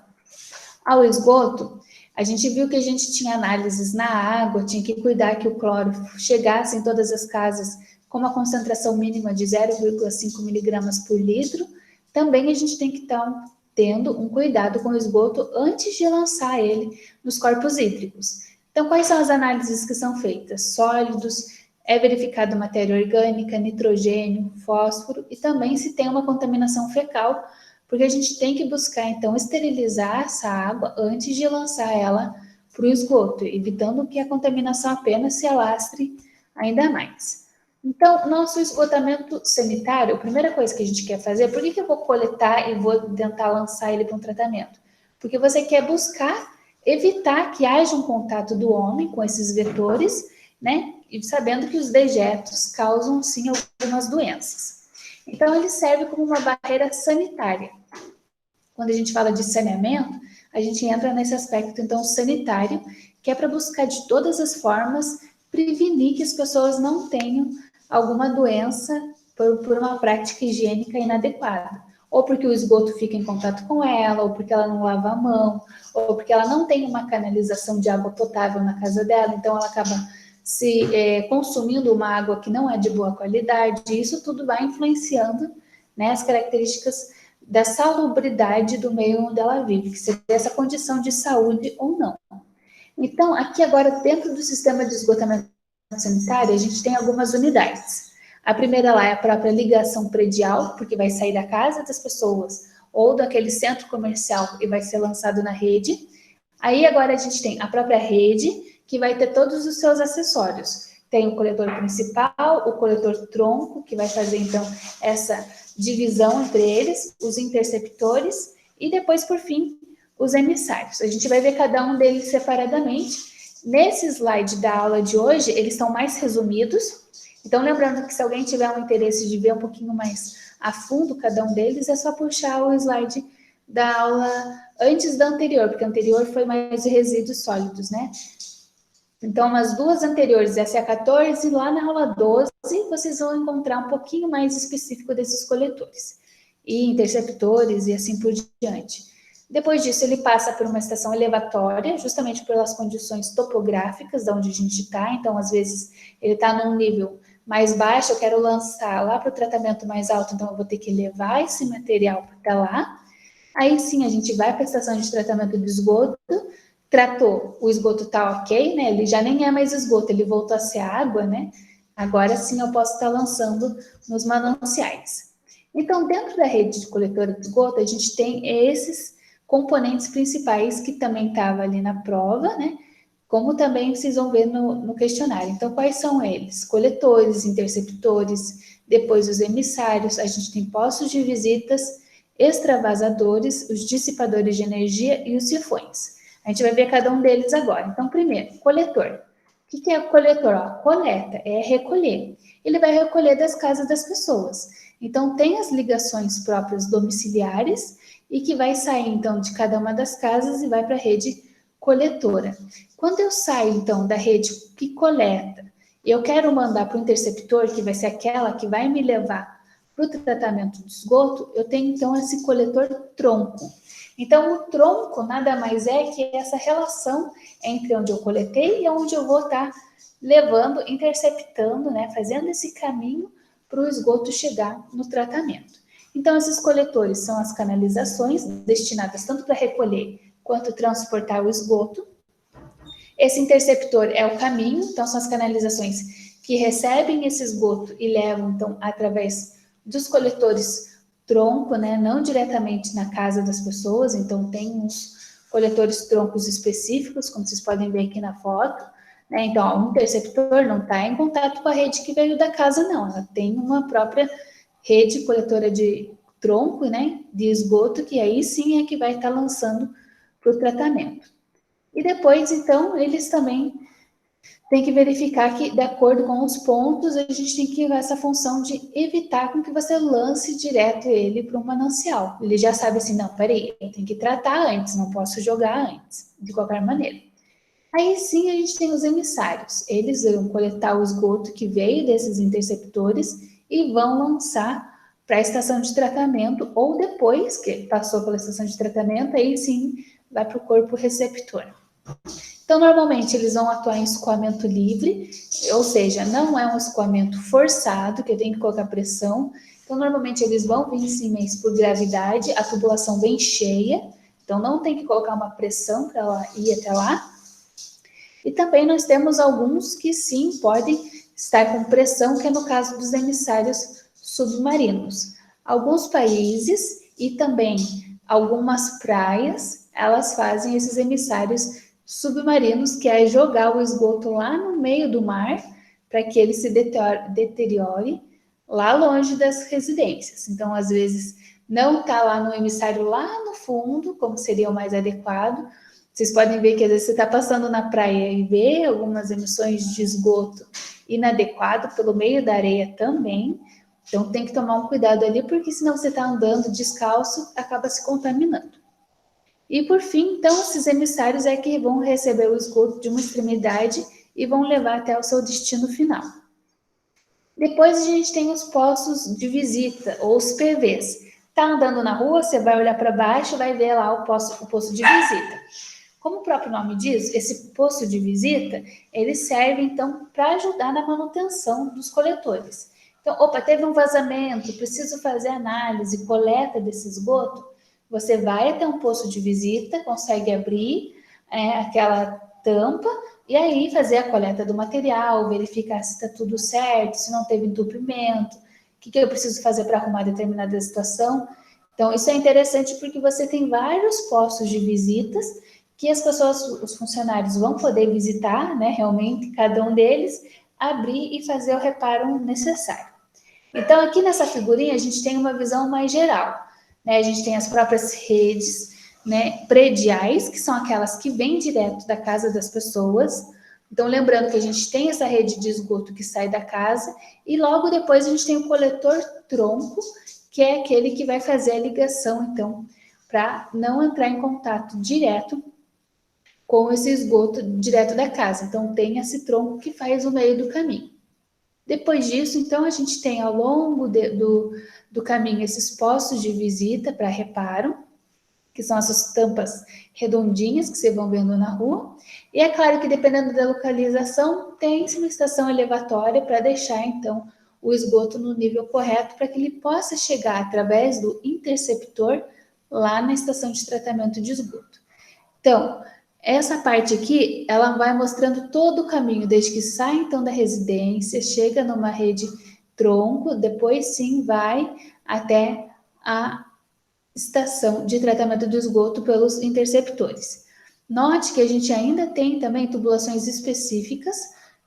ao esgoto, a gente viu que a gente tinha análises na água, tinha que cuidar que o cloro chegasse em todas as casas com uma concentração mínima de 0,5 miligramas por litro. Também a gente tem que estar tendo um cuidado com o esgoto antes de lançar ele nos corpos hídricos. Então, quais são as análises que são feitas? Sólidos, é verificado matéria orgânica, nitrogênio, fósforo e também se tem uma contaminação fecal, porque a gente tem que buscar, então, esterilizar essa água antes de lançar ela para o esgoto, evitando que a contaminação apenas se alastre ainda mais. Então, nosso esgotamento sanitário, a primeira coisa que a gente quer fazer, por que eu vou coletar e vou tentar lançar ele para um tratamento? Porque você quer buscar evitar que haja um contato do homem com esses vetores, né? E sabendo que os dejetos causam, sim, algumas doenças. Então, ele serve como uma barreira sanitária. Quando a gente fala de saneamento, a gente entra nesse aspecto, então, sanitário, que é para buscar de todas as formas prevenir que as pessoas não tenham alguma doença por uma prática higiênica inadequada. Ou porque o esgoto fica em contato com ela, ou porque ela não lava a mão, ou porque ela não tem uma canalização de água potável na casa dela, então ela acaba consumindo uma água que não é de boa qualidade. E isso tudo vai influenciando, né, as características da salubridade do meio onde ela vive, que seria essa condição de saúde ou não. Então, aqui agora, dentro do sistema de esgotamento sanitário, a gente tem algumas unidades. A primeira lá é a própria ligação predial, porque vai sair da casa das pessoas ou daquele centro comercial e vai ser lançado na rede. Aí agora a gente tem a própria rede, que vai ter todos os seus acessórios. Tem o coletor principal, o coletor tronco, que vai fazer, então, essa divisão entre eles, os interceptores, e depois, por fim, os emissários. A gente vai ver cada um deles separadamente. Nesse slide da aula de hoje, eles estão mais resumidos. Então, lembrando que se alguém tiver um interesse de ver um pouquinho mais a fundo cada um deles, é só puxar o slide da aula antes da anterior, porque a anterior foi mais de resíduos sólidos, né? Então, as duas anteriores, essa é a 14, lá na aula 12, vocês vão encontrar um pouquinho mais específico desses coletores e interceptores e assim por diante. Depois disso, ele passa por uma estação elevatória, justamente pelas condições topográficas de onde a gente está. Então, às vezes, ele está num nível mais baixo, eu quero lançar lá para o tratamento mais alto, então eu vou ter que levar esse material para lá. Aí sim, a gente vai para a estação de tratamento de esgoto, tratou, o esgoto está ok, né? Ele já nem é mais esgoto, ele voltou a ser água, né? Agora sim eu posso estar lançando nos mananciais. Então, dentro da rede de coletora de esgoto, a gente tem esses componentes principais que também estavam ali na prova, né? Como também vocês vão ver no questionário. Então, quais são eles? Coletores, interceptores, depois os emissários, a gente tem postos de visitas, extravasadores, os dissipadores de energia e os sifões. A gente vai ver cada um deles agora. Então, primeiro, coletor. O que é o coletor? Coleta, é recolher. Ele vai recolher das casas das pessoas. Então, tem as ligações próprias domiciliares e que vai sair, então, de cada uma das casas e vai para a rede coletora. Quando eu saio, então, da rede que coleta, e eu quero mandar para o interceptor, que vai ser aquela que vai me levar para o tratamento de esgoto, eu tenho, então, esse coletor tronco. Então, o tronco nada mais é que essa relação entre onde eu coletei e onde eu vou estar levando, interceptando, né, fazendo esse caminho para o esgoto chegar no tratamento. Então, esses coletores são as canalizações destinadas tanto para recolher quanto transportar o esgoto. Esse interceptor é o caminho, então são as canalizações que recebem esse esgoto e levam, então, através dos coletores tronco, né, não diretamente na casa das pessoas, então tem uns coletores troncos específicos, como vocês podem ver aqui na foto, né, então ó, o interceptor não está em contato com a rede que veio da casa, não, ela tem uma própria rede coletora de tronco, né, de esgoto, que aí sim é que vai estar lançando para o tratamento. E depois, então, eles também têm que verificar que, de acordo com os pontos, a gente tem que essa função de evitar com que você lance direto ele para um manancial. Ele já sabe assim, não, peraí, eu tenho que tratar antes, não posso jogar antes, de qualquer maneira. Aí sim a gente tem os emissários. Eles vão coletar o esgoto que veio desses interceptores e vão lançar para a estação de tratamento, ou depois que passou pela estação de tratamento, aí sim vai para o corpo receptor. Então, normalmente, eles vão atuar em escoamento livre, ou seja, não é um escoamento forçado, que eu tenho que colocar pressão. Então, normalmente, eles vão vir em cima por gravidade, a tubulação bem cheia, então não tem que colocar uma pressão para ela ir até lá. E também nós temos alguns que sim podem estar com pressão, que é no caso dos emissários submarinos. Alguns países e também algumas praias, elas fazem esses emissários submarinos, que é jogar o esgoto lá no meio do mar para que ele se deteriore lá longe das residências. Então, às vezes, não está lá no emissário lá no fundo, como seria o mais adequado. Vocês podem ver que às vezes você está passando na praia e vê algumas emissões de esgoto inadequado pelo meio da areia também. Então, tem que tomar um cuidado ali, porque senão você está andando descalço, acaba se contaminando. E, por fim, então, esses emissários é que vão receber o esgoto de uma extremidade e vão levar até o seu destino final. Depois, a gente tem os postos de visita, ou os PVs. Tá andando na rua, você vai olhar para baixo, vai ver lá o posto de visita. Como o próprio nome diz, esse posto de visita, ele serve, então, para ajudar na manutenção dos coletores. Então, opa, teve um vazamento, preciso fazer análise, coleta desse esgoto. Você vai até um posto de visita, consegue abrir aquela tampa e aí fazer a coleta do material, verificar se está tudo certo, se não teve entupimento, o que eu preciso fazer para arrumar determinada situação. Então, isso é interessante porque você tem vários postos de visitas que as pessoas, os funcionários vão poder visitar, né, realmente, cada um deles, abrir e fazer o reparo necessário. Então, aqui nessa figurinha, a gente tem uma visão mais geral. Né? A gente tem as próprias redes, né, prediais, que são aquelas que vêm direto da casa das pessoas. Então, lembrando que a gente tem essa rede de esgoto que sai da casa, e logo depois a gente tem o coletor tronco, que é aquele que vai fazer a ligação, então, para não entrar em contato direto com esse esgoto direto da casa. Então, tem esse tronco que faz o meio do caminho. Depois disso, então, a gente tem ao longo do caminho esses postos de visita para reparo, que são essas tampas redondinhas que vocês vão vendo na rua. E é claro que, dependendo da localização, tem uma estação elevatória para deixar, então, o esgoto no nível correto para que ele possa chegar através do interceptor lá na estação de tratamento de esgoto. Então, essa parte aqui, ela vai mostrando todo o caminho, desde que sai então da residência, chega numa rede tronco, depois sim vai até a estação de tratamento do esgoto pelos interceptores. Note que a gente ainda tem também tubulações específicas,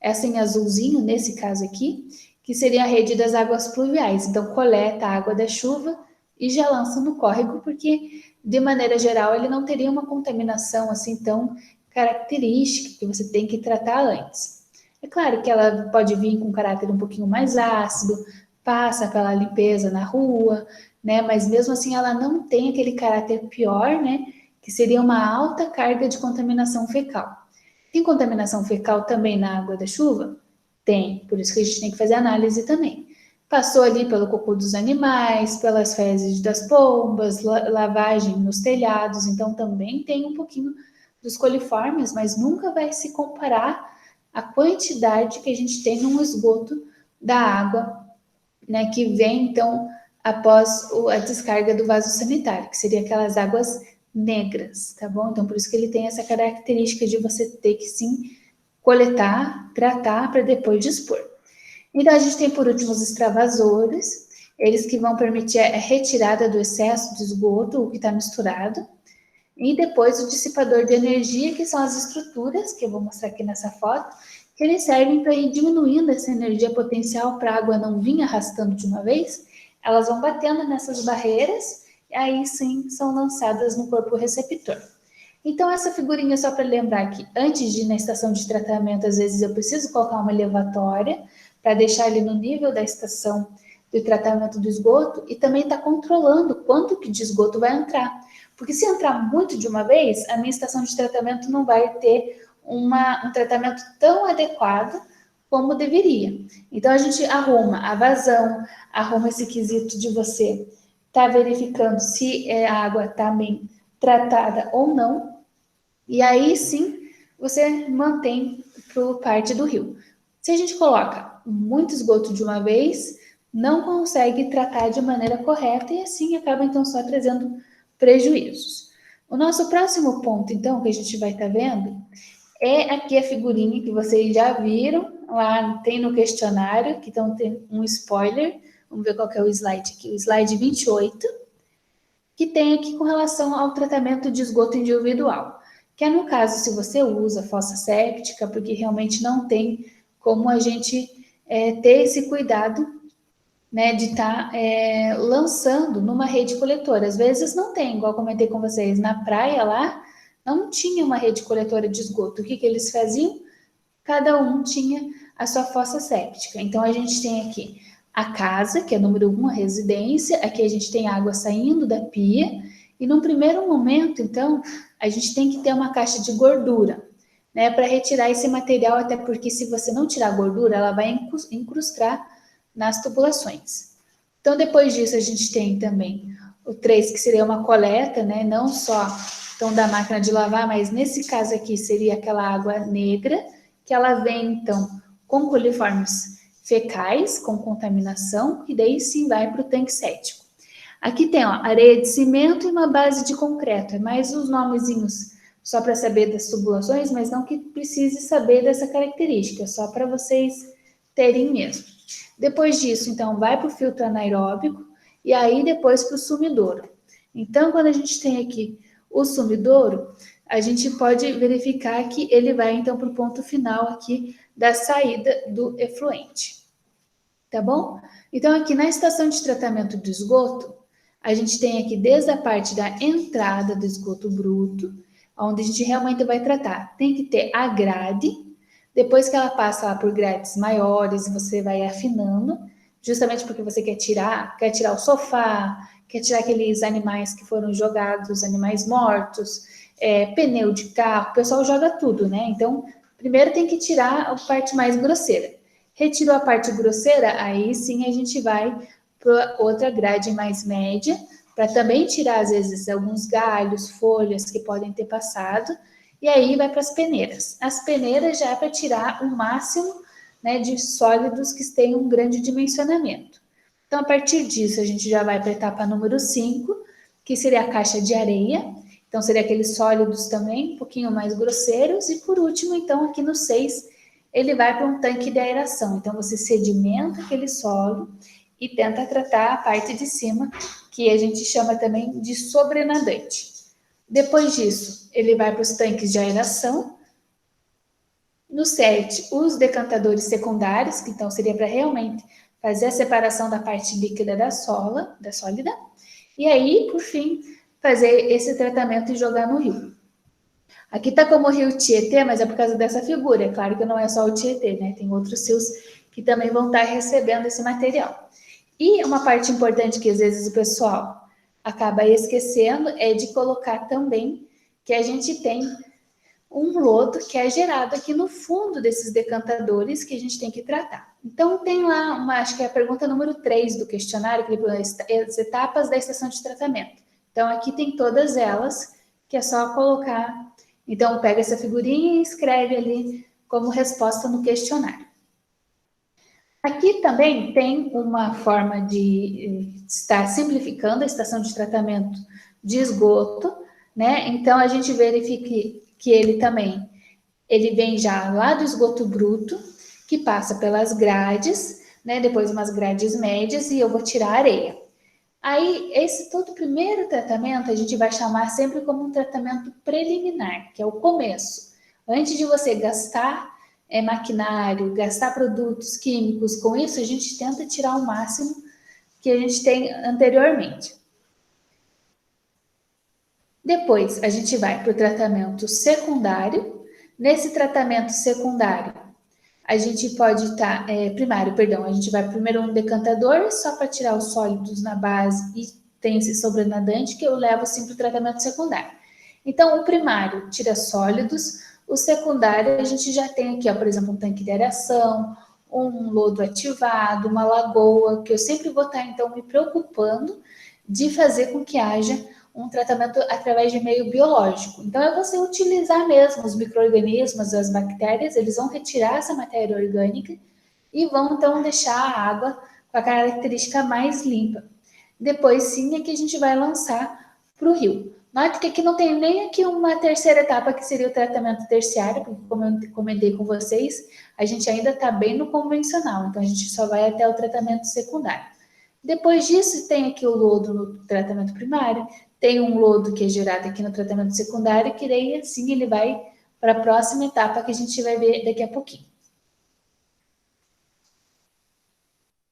essa em azulzinho, nesse caso aqui, que seria a rede das águas pluviais. Então, coleta a água da chuva e já lança no córrego, porque, de maneira geral, ele não teria uma contaminação assim tão característica que você tem que tratar antes. É claro que ela pode vir com caráter um pouquinho mais ácido, passa pela limpeza na rua, né? Mas mesmo assim ela não tem aquele caráter pior, né? Que seria uma alta carga de contaminação fecal. Tem contaminação fecal também na água da chuva? Tem, por isso que a gente tem que fazer análise também. Passou ali pelo cocô dos animais, pelas fezes das pombas, lavagem nos telhados, então também tem um pouquinho dos coliformes, mas nunca vai se comparar a quantidade que a gente tem no esgoto da água, né, que vem então após a descarga do vaso sanitário, que seria aquelas águas negras, tá bom? Então por isso que ele tem essa característica de você ter que sim coletar, tratar para depois dispor. Então, a gente tem, por último, os extravasores, eles que vão permitir a retirada do excesso de esgoto, o que está misturado, e depois o dissipador de energia, que são as estruturas, que eu vou mostrar aqui nessa foto, que eles servem para ir diminuindo essa energia potencial para a água não vir arrastando de uma vez, elas vão batendo nessas barreiras, e aí sim são lançadas no corpo receptor. Então, essa figurinha, só para lembrar que antes de ir na estação de tratamento, às vezes eu preciso colocar uma elevatória para deixar ele no nível da estação de tratamento do esgoto e também está controlando quanto que de esgoto vai entrar. Porque se entrar muito de uma vez, a minha estação de tratamento não vai ter um tratamento tão adequado como deveria. Então, a gente arruma a vazão, arruma esse quesito de você estar verificando se a água está bem tratada ou não, e aí sim você mantém por parte do rio. Se a gente coloca muito esgoto de uma vez, não consegue tratar de maneira correta e assim acaba então só trazendo prejuízos. O nosso próximo ponto, então, que a gente vai estar vendo, é aqui a figurinha que vocês já viram, lá tem no questionário, que então tem um spoiler, vamos ver qual que é o slide aqui, o slide 28, que tem aqui com relação ao tratamento de esgoto individual, que é no caso se você usa fossa séptica, porque realmente não tem como a gente ter esse cuidado, né, de estar lançando numa rede coletora. Às vezes não tem, igual comentei com vocês, na praia lá, não tinha uma rede coletora de esgoto. O que eles faziam? Cada um tinha a sua fossa séptica. Então, a gente tem aqui a casa, que é número 1, a residência. Aqui a gente tem água saindo da pia. E num primeiro momento, então, a gente tem que ter uma caixa de gordura, né, para retirar esse material, até porque se você não tirar a gordura, ela vai incrustar nas tubulações. Então, depois disso, a gente tem também o 3, que seria uma coleta, né, não só então, da máquina de lavar, mas nesse caso aqui seria aquela água negra, que ela vem, então, com coliformes fecais, com contaminação, e daí sim vai para o tanque séptico. Aqui tem, ó, areia de cimento e uma base de concreto. É mais os nomezinhos só para saber das tubulações, mas não que precise saber dessa característica, só para vocês terem mesmo. Depois disso, então, vai para o filtro anaeróbico e aí depois para o sumidouro. Então, quando a gente tem aqui o sumidouro, a gente pode verificar que ele vai, então, para o ponto final aqui da saída do efluente. Tá bom? Então, aqui na estação de tratamento do esgoto, a gente tem aqui desde a parte da entrada do esgoto bruto, onde a gente realmente vai tratar. Tem que ter a grade, depois que ela passa lá por grades maiores, você vai afinando, justamente porque você quer tirar o sofá, quer tirar aqueles animais que foram jogados, animais mortos, pneu de carro, o pessoal joga tudo, né? Então, primeiro tem que tirar a parte mais grosseira. Retirou a parte grosseira, aí sim a gente vai para outra grade mais média, para também tirar, às vezes, alguns galhos, folhas que podem ter passado, e aí vai para as peneiras. As peneiras já é para tirar o máximo, né, de sólidos que tenham um grande dimensionamento. Então, a partir disso, a gente já vai para a etapa número 5, que seria a caixa de areia. Então, seria aqueles sólidos também, um pouquinho mais grosseiros. E, por último, então, aqui no 6, ele vai para um tanque de aeração. Então, você sedimenta aquele solo e tenta tratar a parte de cima, que a gente chama também de sobrenadante. Depois disso, ele vai para os tanques de aeração. No 7, os decantadores secundários, que então seria para realmente fazer a separação da parte líquida da sólida. E aí, por fim, fazer esse tratamento e jogar no rio. Aqui está como o rio Tietê, mas é por causa dessa figura. É claro que não é só o Tietê, né? Tem outros rios que também vão estar recebendo esse material. E uma parte importante que às vezes o pessoal acaba esquecendo é de colocar também que a gente tem um lodo que é gerado aqui no fundo desses decantadores que a gente tem que tratar. Então, tem lá, acho que é a pergunta número 3 do questionário, que ele pergunta as etapas da estação de tratamento. Então, aqui tem todas elas, que é só colocar. Então, pega essa figurinha e escreve ali como resposta no questionário. Aqui também tem uma forma de estar simplificando a estação de tratamento de esgoto, né? Então, a gente verifica que ele também, ele vem já lá do esgoto bruto, que passa pelas grades, né? Depois umas grades médias e eu vou tirar a areia. Aí, esse todo primeiro tratamento, a gente vai chamar sempre como um tratamento preliminar, que é o começo. Antes de você gastar maquinário, gastar produtos químicos, com isso a gente tenta tirar o máximo que a gente tem anteriormente. Depois, a gente vai para o tratamento secundário. Nesse tratamento secundário, a gente pode estar, primário, perdão, a gente vai primeiro um decantador, só para tirar os sólidos na base, e tem esse sobrenadante que eu levo assim para o tratamento secundário. Então, o primário tira sólidos, o secundário a gente já tem aqui, ó, por exemplo, um tanque de aeração, um lodo ativado, uma lagoa, que eu sempre vou estar, então, me preocupando de fazer com que haja um tratamento através de meio biológico. Então, é você utilizar mesmo os micro-organismos, as bactérias, eles vão retirar essa matéria orgânica e vão, então, deixar a água com a característica mais limpa. Depois, sim, é que a gente vai lançar para o rio. Note que aqui não tem nem aqui uma terceira etapa, que seria o tratamento terciário, porque, como eu comentei com vocês, a gente ainda está bem no convencional, então a gente só vai até o tratamento secundário. Depois disso, tem aqui o lodo no tratamento primário, tem um lodo que é gerado aqui no tratamento secundário, que daí, assim, ele vai para a próxima etapa, que a gente vai ver daqui a pouquinho.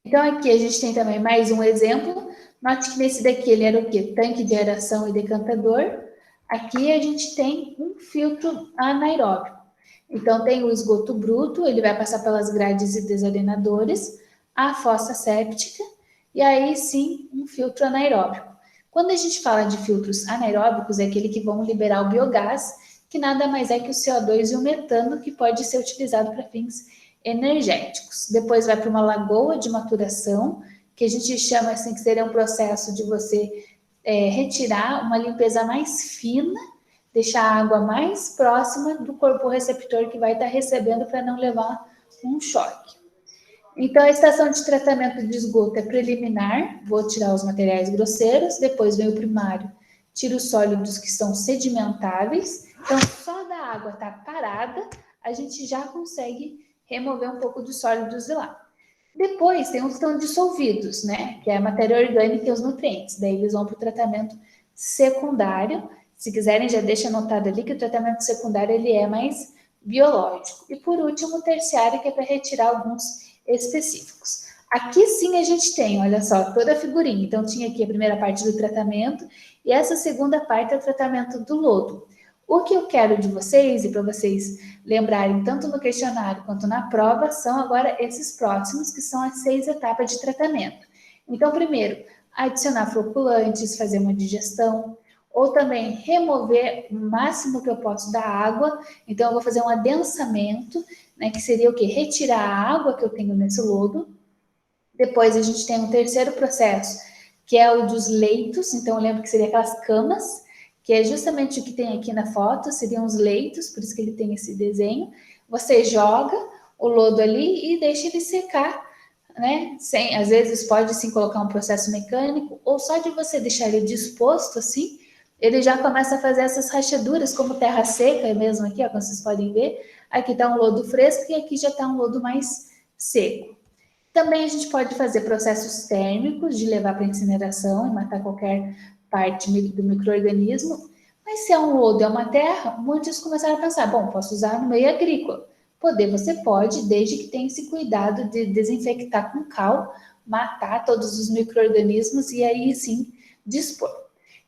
Então, aqui a gente tem também mais um exemplo. Note que nesse daqui ele era o quê? Tanque de aeração e decantador. Aqui a gente tem um filtro anaeróbico. Então, tem o esgoto bruto, ele vai passar pelas grades e desarenadores, a fossa séptica, e aí sim, um filtro anaeróbico. Quando a gente fala de filtros anaeróbicos, é aquele que vão liberar o biogás, que nada mais é que o CO2 e o metano, que pode ser utilizado para fins energéticos. Depois vai para uma lagoa de maturação, que a gente chama assim, que seria um processo de você retirar uma limpeza mais fina, deixar a água mais próxima do corpo receptor que vai estar recebendo para não levar um choque. Então, a estação de tratamento de esgoto é preliminar, vou tirar os materiais grosseiros, depois vem o primário, tiro os sólidos que são sedimentáveis. Então, só da água estar parada, a gente já consegue remover um pouco dos sólidos de lá. Depois tem os que estão dissolvidos, né? Que é a matéria orgânica e os nutrientes. Daí eles vão para o tratamento secundário. Se quiserem, já deixa anotado ali que o tratamento secundário ele é mais biológico. E por último, o terciário, que é para retirar alguns específicos. Aqui sim a gente tem, olha só, toda a figurinha. Então tinha aqui a primeira parte do tratamento e essa segunda parte é o tratamento do lodo. O que eu quero de vocês, e para vocês lembrarem tanto no questionário quanto na prova, são agora esses próximos, que são as 6 etapas de tratamento. Então, primeiro, adicionar floculantes, fazer uma digestão, ou também remover o máximo que eu posso da água. Então, eu vou fazer um adensamento, né, que seria o quê? Retirar a água que eu tenho nesse lodo. Depois, a gente tem um terceiro processo, que é o dos leitos. Então, eu lembro que seria aquelas camas, que é justamente o que tem aqui na foto, seriam os leitos, por isso que ele tem esse desenho. Você joga o lodo ali e deixa ele secar, né? Às vezes pode sim colocar um processo mecânico, ou só de você deixar ele disposto assim, ele já começa a fazer essas rachaduras, como terra seca mesmo aqui, ó, como vocês podem ver. Aqui está um lodo fresco e aqui já está um lodo mais seco. Também a gente pode fazer processos térmicos de levar para incineração e matar qualquer parte do micro-organismo, mas se é um lodo, é uma terra, muitos começaram a pensar, bom, posso usar no meio agrícola. Poder você pode, desde que tenha esse cuidado de desinfectar com cal, matar todos os micro-organismos e aí sim dispor.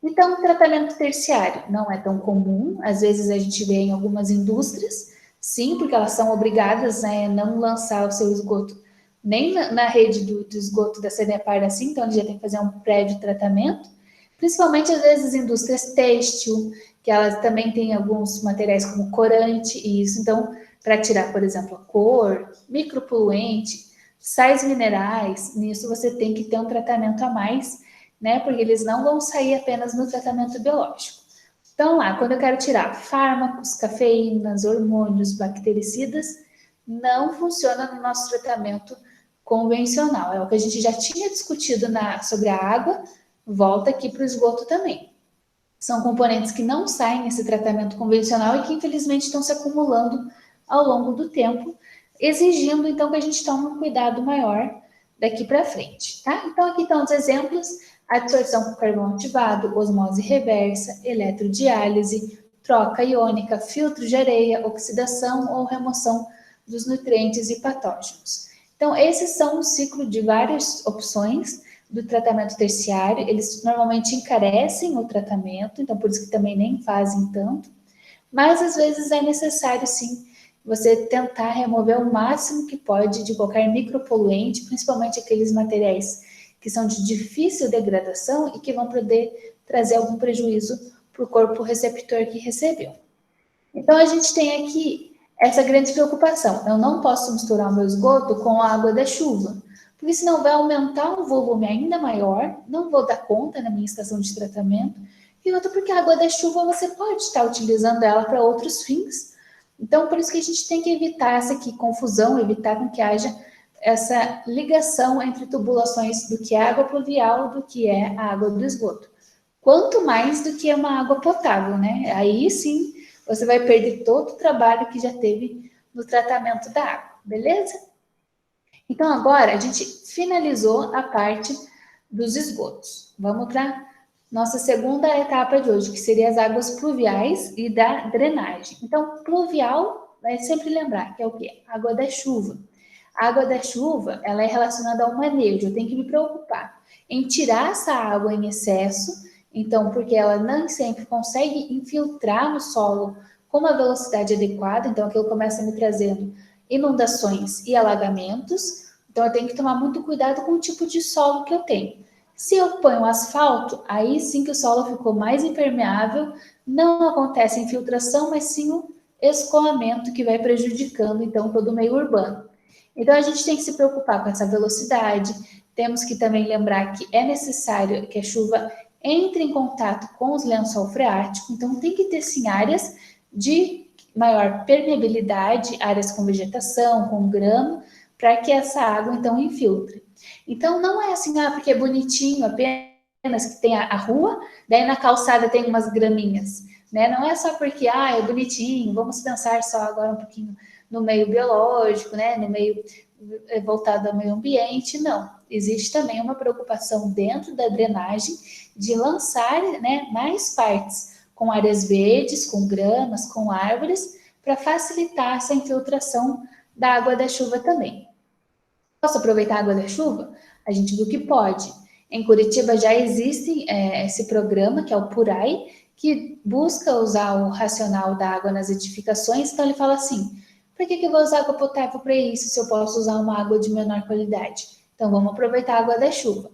Então, o tratamento terciário não é tão comum, às vezes a gente vê em algumas indústrias, sim, porque elas são obrigadas a não lançar o seu esgoto nem na rede do esgoto da Sanepar assim, então já tem que fazer um prévio tratamento, principalmente às vezes indústrias têxtil, que elas também têm alguns materiais como corante e isso, então para tirar, por exemplo, a cor, micropoluente, sais minerais, nisso você tem que ter um tratamento a mais, né? Porque eles não vão sair apenas no tratamento biológico. Então, lá, quando eu quero tirar fármacos, cafeínas, hormônios, bactericidas, não funciona no nosso tratamento convencional. É o que a gente já tinha discutido sobre a água, volta aqui para o esgoto também. São componentes que não saem nesse tratamento convencional e que, infelizmente, estão se acumulando ao longo do tempo, exigindo, então, que a gente tome um cuidado maior daqui para frente, tá? Então, aqui estão os exemplos: absorção com carvão ativado, osmose reversa, eletrodiálise, troca iônica, filtro de areia, oxidação ou remoção dos nutrientes e patógenos. Então, esses são um ciclo de várias opções do tratamento terciário. Eles normalmente encarecem o tratamento, então por isso que também nem fazem tanto, mas às vezes é necessário sim você tentar remover o máximo que pode de qualquer micropoluente, principalmente aqueles materiais que são de difícil degradação e que vão poder trazer algum prejuízo para o corpo receptor que recebeu. Então, a gente tem aqui essa grande preocupação. Eu não posso misturar o meu esgoto com a água da chuva, porque senão vai aumentar um volume ainda maior, não vou dar conta na minha estação de tratamento, e outra porque a água da chuva você pode estar utilizando ela para outros fins. Então, por isso que a gente tem que evitar essa aqui confusão, evitar com que haja essa ligação entre tubulações do que é água pluvial do que é a água do esgoto. Quanto mais do que é uma água potável, né? Aí sim você vai perder todo o trabalho que já teve no tratamento da água, beleza? Então agora a gente finalizou a parte dos esgotos. Vamos para nossa segunda etapa de hoje, que seria as águas pluviais e da drenagem. Então, pluvial, vai sempre lembrar que é o quê? Água da chuva. A água da chuva, ela é relacionada ao manejo. Eu tenho que me preocupar em tirar essa água em excesso, então, porque ela nem sempre consegue infiltrar no solo com uma velocidade adequada, então aquilo começa me trazendo inundações e alagamentos. Então, eu tenho que tomar muito cuidado com o tipo de solo que eu tenho. Se eu ponho asfalto, aí sim que o solo ficou mais impermeável, não acontece infiltração, mas sim o escoamento que vai prejudicando, então, todo o meio urbano. Então, a gente tem que se preocupar com essa velocidade, temos que também lembrar que é necessário que a chuva entre em contato com os lençol freático, então tem que ter sim áreas de maior permeabilidade, áreas com vegetação, com grama, para que essa água então infiltre. Então não é assim, porque é bonitinho, apenas que tem a rua, daí na calçada tem umas graminhas, né? Não é só porque é bonitinho, vamos pensar só agora um pouquinho no meio biológico, né? No meio voltado ao meio ambiente, não. Existe também uma preocupação dentro da drenagem de lançar, né, mais partes com áreas verdes, com gramas, com árvores, para facilitar essa infiltração da água da chuva também. Posso aproveitar a água da chuva? A gente viu que pode. Em Curitiba já existe esse programa, que é o PURAI, que busca usar o racional da água nas edificações. Então ele fala assim: por que eu vou usar água potável para isso se eu posso usar uma água de menor qualidade? Então vamos aproveitar a água da chuva.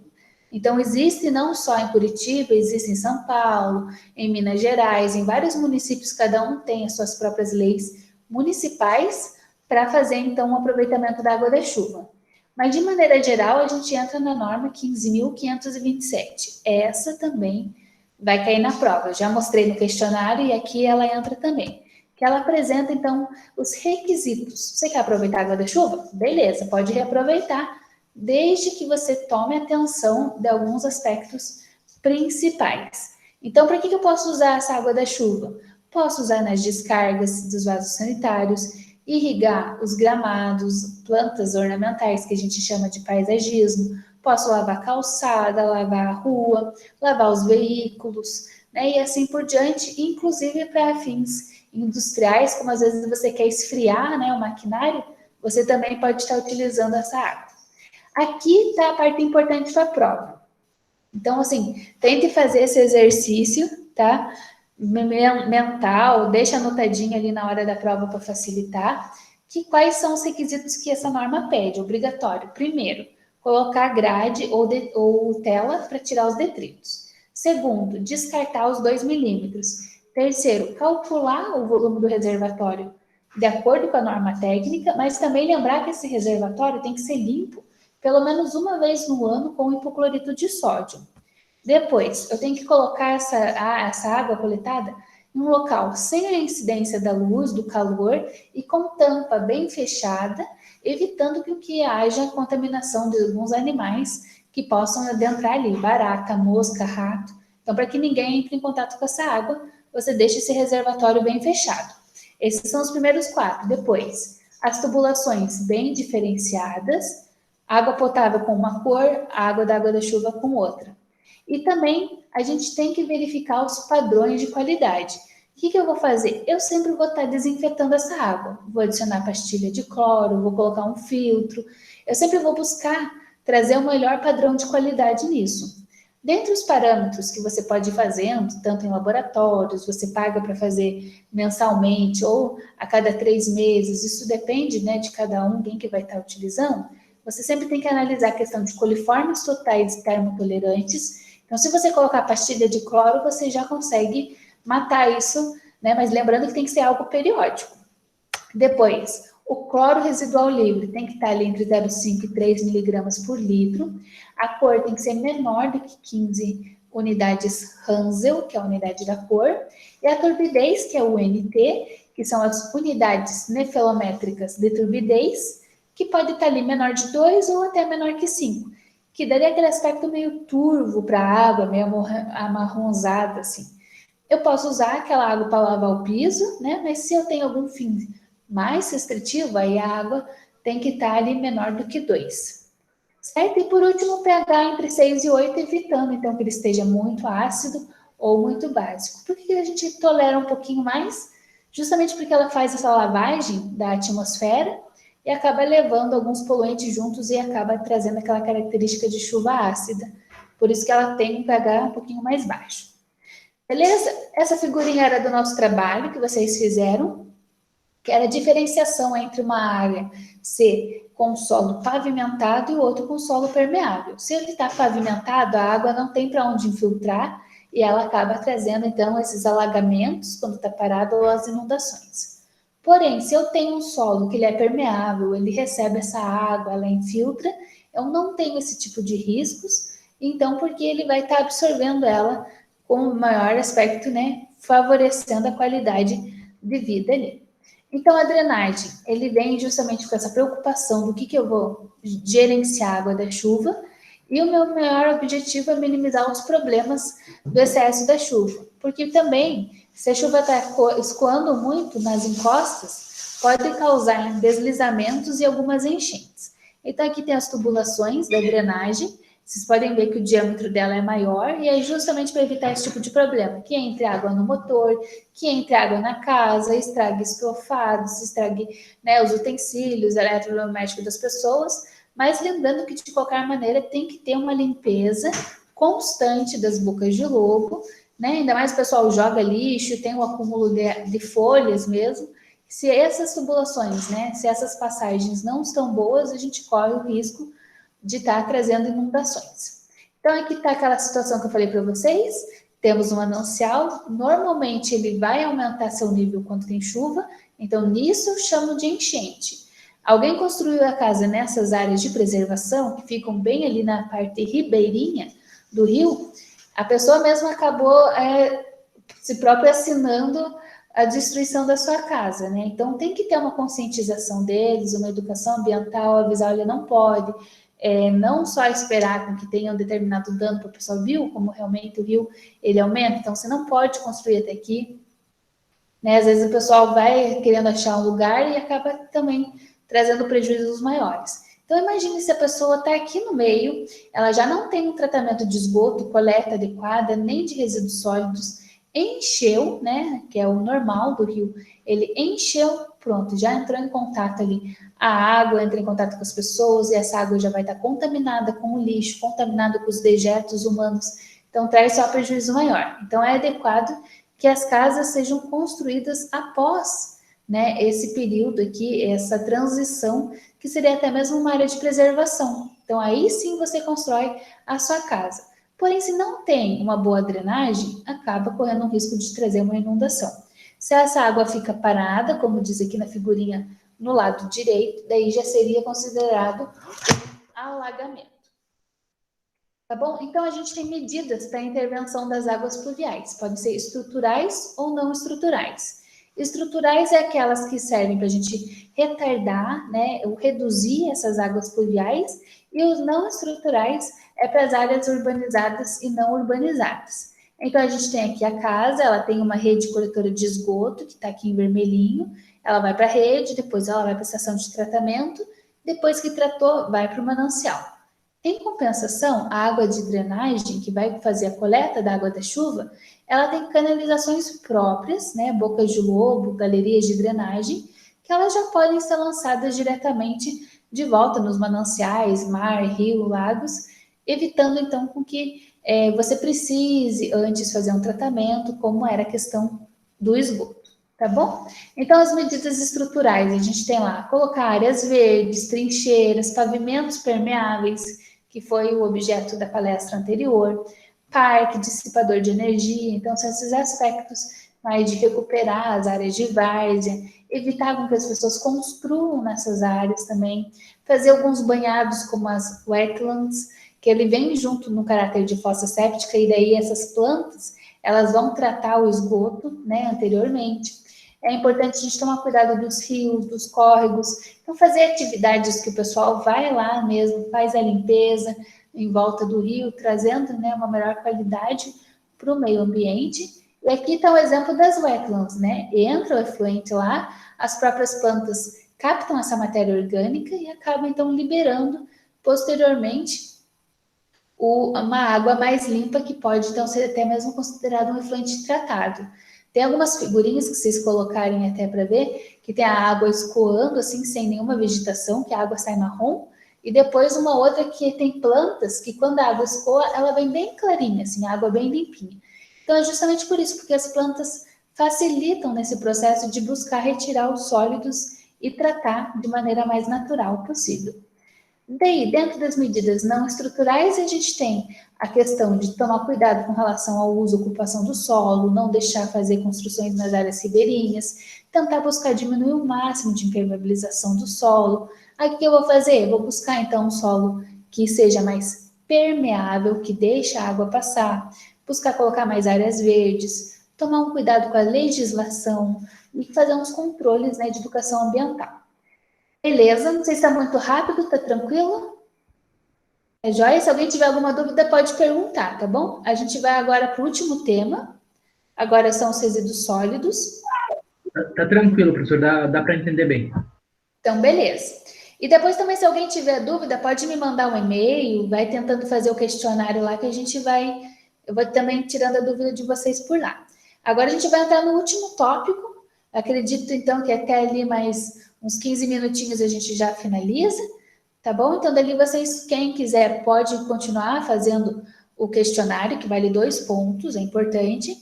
Então existe não só em Curitiba, existe em São Paulo, em Minas Gerais, em vários municípios, cada um tem as suas próprias leis municipais para fazer então um aproveitamento da água da chuva. Mas de maneira geral a gente entra na norma 15.527. Essa também vai cair na prova. Eu já mostrei no questionário e aqui ela entra também. Que ela apresenta, então, os requisitos. Você quer aproveitar a água da chuva? Beleza, pode reaproveitar, desde que você tome atenção de alguns aspectos principais. Então, para que eu posso usar essa água da chuva? Posso usar nas descargas dos vasos sanitários, irrigar os gramados, plantas ornamentais, que a gente chama de paisagismo. Posso lavar calçada, lavar a rua, lavar os veículos, né? E assim por diante, inclusive para fins industriais, como às vezes você quer esfriar, né, o maquinário, você também pode estar utilizando essa água. Aqui está a parte importante da prova. Então, assim, tente fazer esse exercício, tá? Mental, deixa anotadinho ali na hora da prova para facilitar, Quais são os requisitos que essa norma pede? Obrigatório. Primeiro, colocar grade ou tela para tirar os detritos. Segundo, descartar os 2 milímetros. Terceiro, calcular o volume do reservatório de acordo com a norma técnica, mas também lembrar que esse reservatório tem que ser limpo pelo menos uma vez no ano com hipoclorito de sódio. Depois, eu tenho que colocar essa água coletada em um local sem a incidência da luz, do calor e com tampa bem fechada, evitando que haja contaminação de alguns animais que possam adentrar ali, barata, mosca, rato. Então, para que ninguém entre em contato com essa água, você deixa esse reservatório bem fechado. Esses são os primeiros 4. Depois, as tubulações bem diferenciadas, água potável com uma cor, água da chuva com outra. E também a gente tem que verificar os padrões de qualidade. O que eu vou fazer? Eu sempre vou estar desinfetando essa água. Vou adicionar pastilha de cloro, vou colocar um filtro. Eu sempre vou buscar trazer o melhor padrão de qualidade nisso. Dentre os parâmetros que você pode ir fazendo, tanto em laboratórios, você paga para fazer mensalmente ou a cada 3 meses, isso depende, né, de cada um, quem que vai estar utilizando, você sempre tem que analisar a questão de coliformes totais termotolerantes. Então, se você colocar pastilha de cloro, você já consegue matar isso, né, mas lembrando que tem que ser algo periódico. Depois, o cloro residual livre tem que estar ali entre 0,5 e 3 miligramas por litro. A cor tem que ser menor do que 15 unidades Hansel, que é a unidade da cor. E a turbidez, que é o UNT, que são as unidades nefelométricas de turbidez, que pode estar ali menor de 2 ou até menor que 5, que daria aquele aspecto meio turvo para a água, meio amarronzada, assim. Eu posso usar aquela água para lavar o piso, né? Mas se eu tenho algum fim mais restritivo, aí a água tem que estar ali menor do que 2. Certo? E por último, o pH entre 6 e 8, evitando então que ele esteja muito ácido ou muito básico. Por que a gente tolera um pouquinho mais? Justamente porque ela faz essa lavagem da atmosfera e acaba levando alguns poluentes juntos e acaba trazendo aquela característica de chuva ácida. Por isso que ela tem um pH um pouquinho mais baixo. Beleza? Essa figurinha era do nosso trabalho que vocês fizeram, que era a diferenciação entre uma área ser com solo pavimentado e o outro com solo permeável. Se ele está pavimentado, a água não tem para onde infiltrar e ela acaba trazendo, então, esses alagamentos quando está parado ou as inundações. Porém, se eu tenho um solo que ele é permeável, ele recebe essa água, ela infiltra, eu não tenho esse tipo de riscos, então, porque ele vai estar absorvendo ela com o maior aspecto, né, favorecendo a qualidade de vida ali. Então, a drenagem, ele vem justamente com essa preocupação do que eu vou gerenciar a água da chuva, e o meu maior objetivo é minimizar os problemas do excesso da chuva, porque também, se a chuva está escoando muito nas encostas, pode causar deslizamentos e algumas enchentes. Então, aqui tem as tubulações da drenagem. Vocês podem ver que o diâmetro dela é maior e é justamente para evitar esse tipo de problema, que entre água no motor, que entre água na casa, estrague estofados, estrague, né, os utensílios eletrodomésticos das pessoas, mas lembrando que, de qualquer maneira, tem que ter uma limpeza constante das bocas de lobo, né? Ainda mais o pessoal joga lixo, tem um acúmulo de folhas mesmo. Se essas tubulações, né, se essas passagens não estão boas, a gente corre o risco de estar trazendo inundações. Então, aqui está aquela situação que eu falei para vocês. Temos um manancial, normalmente ele vai aumentar seu nível quando tem chuva, então nisso eu chamo de enchente. Alguém construiu a casa nessas áreas de preservação, que ficam bem ali na parte ribeirinha do rio, a pessoa mesmo acabou se próprio assinando a destruição da sua casa, né? Então tem que ter uma conscientização deles, uma educação ambiental, avisar, olha, não pode, não só esperar com que tenha um determinado dano para o pessoal, viu como realmente o rio ele aumenta, então você não pode construir até aqui, né? Às vezes o pessoal vai querendo achar um lugar e acaba também trazendo prejuízos maiores. Então imagine se a pessoa está aqui no meio, ela já não tem um tratamento de esgoto, coleta adequada, nem de resíduos sólidos, encheu, né, que é o normal do rio, ele encheu, pronto, já entrou em contato ali, a água entra em contato com as pessoas e essa água já vai estar contaminada com o lixo, contaminada com os dejetos humanos, então traz só prejuízo maior. Então é adequado que as casas sejam construídas após né, esse período aqui, essa transição, que seria até mesmo uma área de preservação. Então, aí sim você constrói a sua casa. Porém, se não tem uma boa drenagem, acaba correndo o risco de trazer uma inundação. Se essa água fica parada, como diz aqui na figurinha no lado direito, daí já seria considerado alagamento. Tá bom? Então, a gente tem medidas para a intervenção das águas pluviais. Podem ser estruturais ou não estruturais. Estruturais é aquelas que servem para a gente retardar, né, ou reduzir essas águas pluviais, e os não estruturais é para as áreas urbanizadas e não urbanizadas. Então, a gente tem aqui a casa, ela tem uma rede coletora de esgoto, que está aqui em vermelhinho, ela vai para a rede, depois ela vai para a estação de tratamento, depois que tratou, vai para o manancial. Em compensação, a água de drenagem, que vai fazer a coleta da água da chuva, ela tem canalizações próprias, né, bocas de lobo, galerias de drenagem, que elas já podem ser lançadas diretamente de volta nos mananciais, mar, rio, lagos, evitando então com que você precise antes fazer um tratamento, como era a questão do esgoto, tá bom? Então, as medidas estruturais, a gente tem lá, colocar áreas verdes, trincheiras, pavimentos permeáveis, que foi o objeto da palestra anterior, parque, dissipador de energia, então são esses aspectos mais de recuperar as áreas de várzea, evitar com que as pessoas construam nessas áreas também, fazer alguns banhados como as wetlands, que ele vem junto no caráter de fossa séptica, e daí essas plantas, elas vão tratar o esgoto, né, anteriormente. É importante a gente tomar cuidado dos rios, dos córregos, então fazer atividades que o pessoal vai lá mesmo, faz a limpeza em volta do rio, trazendo, né, uma melhor qualidade para o meio ambiente. E aqui está o exemplo das wetlands, né? Entra o efluente lá, as próprias plantas captam essa matéria orgânica e acabam então liberando posteriormente uma água mais limpa, que pode então ser até mesmo considerado um efluente tratado. Tem algumas figurinhas que vocês colocarem até para ver, que tem a água escoando assim, sem nenhuma vegetação, que a água sai marrom, e depois uma outra que tem plantas, que quando a água escoa, ela vem bem clarinha, assim, a água bem limpinha. Então é justamente por isso, porque as plantas facilitam nesse processo de buscar retirar os sólidos e tratar de maneira mais natural possível. Daí, dentro das medidas não estruturais, a gente tem a questão de tomar cuidado com relação ao uso e ocupação do solo, não deixar fazer construções nas áreas ribeirinhas, tentar buscar diminuir o máximo de impermeabilização do solo. Aí o que eu vou fazer? Eu vou buscar então um solo que seja mais permeável, que deixe a água passar, buscar colocar mais áreas verdes, tomar um cuidado com a legislação e fazer uns controles, né, de educação ambiental. Beleza, não sei se está muito rápido, está tranquilo? É jóia? Se alguém tiver alguma dúvida, pode perguntar, tá bom? A gente vai agora para o último tema. Agora são os resíduos sólidos. Tá tranquilo, professor, dá para entender bem. Então, beleza. E depois também, se alguém tiver dúvida, pode me mandar um e-mail, vai tentando fazer o questionário lá, que a gente vai... Eu vou também tirando a dúvida de vocês por lá. Agora a gente vai entrar no último tópico. Acredito, então, que até ali mais uns 15 minutinhos a gente já finaliza, tá bom? Então, dali vocês, quem quiser, pode continuar fazendo o questionário, que vale 2 pontos, é importante.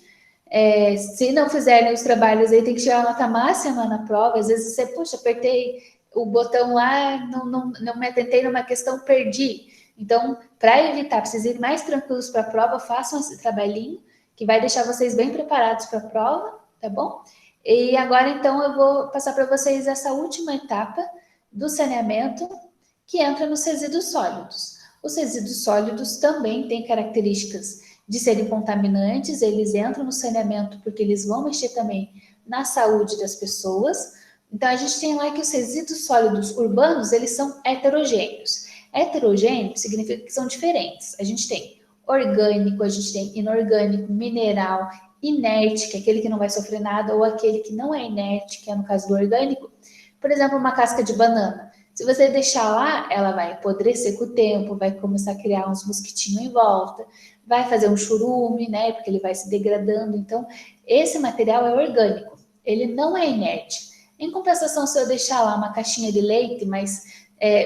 Se não fizerem os trabalhos aí, tem que tirar a nota máxima na prova. Às vezes você, puxa, apertei o botão lá, não me atentei numa questão, perdi. Então, para evitar, para vocês irem mais tranquilos para a prova, façam esse trabalhinho, que vai deixar vocês bem preparados para a prova, tá bom? E agora, então, eu vou passar para vocês essa última etapa do saneamento, que entra nos resíduos sólidos. Os resíduos sólidos também têm características de serem contaminantes, eles entram no saneamento porque eles vão mexer também na saúde das pessoas. Então, a gente tem lá que os resíduos sólidos urbanos, eles são heterogêneos. Heterogêneo significa que são diferentes. A gente tem orgânico, a gente tem inorgânico, mineral, inerte, que é aquele que não vai sofrer nada, ou aquele que não é inerte, que é no caso do orgânico. Por exemplo, uma casca de banana. Se você deixar lá, ela vai apodrecer com o tempo, vai começar a criar uns mosquitinhos em volta, vai fazer um churume, né, porque ele vai se degradando. Então, esse material é orgânico, ele não é inerte. Em compensação, se eu deixar lá uma caixinha de leite, mas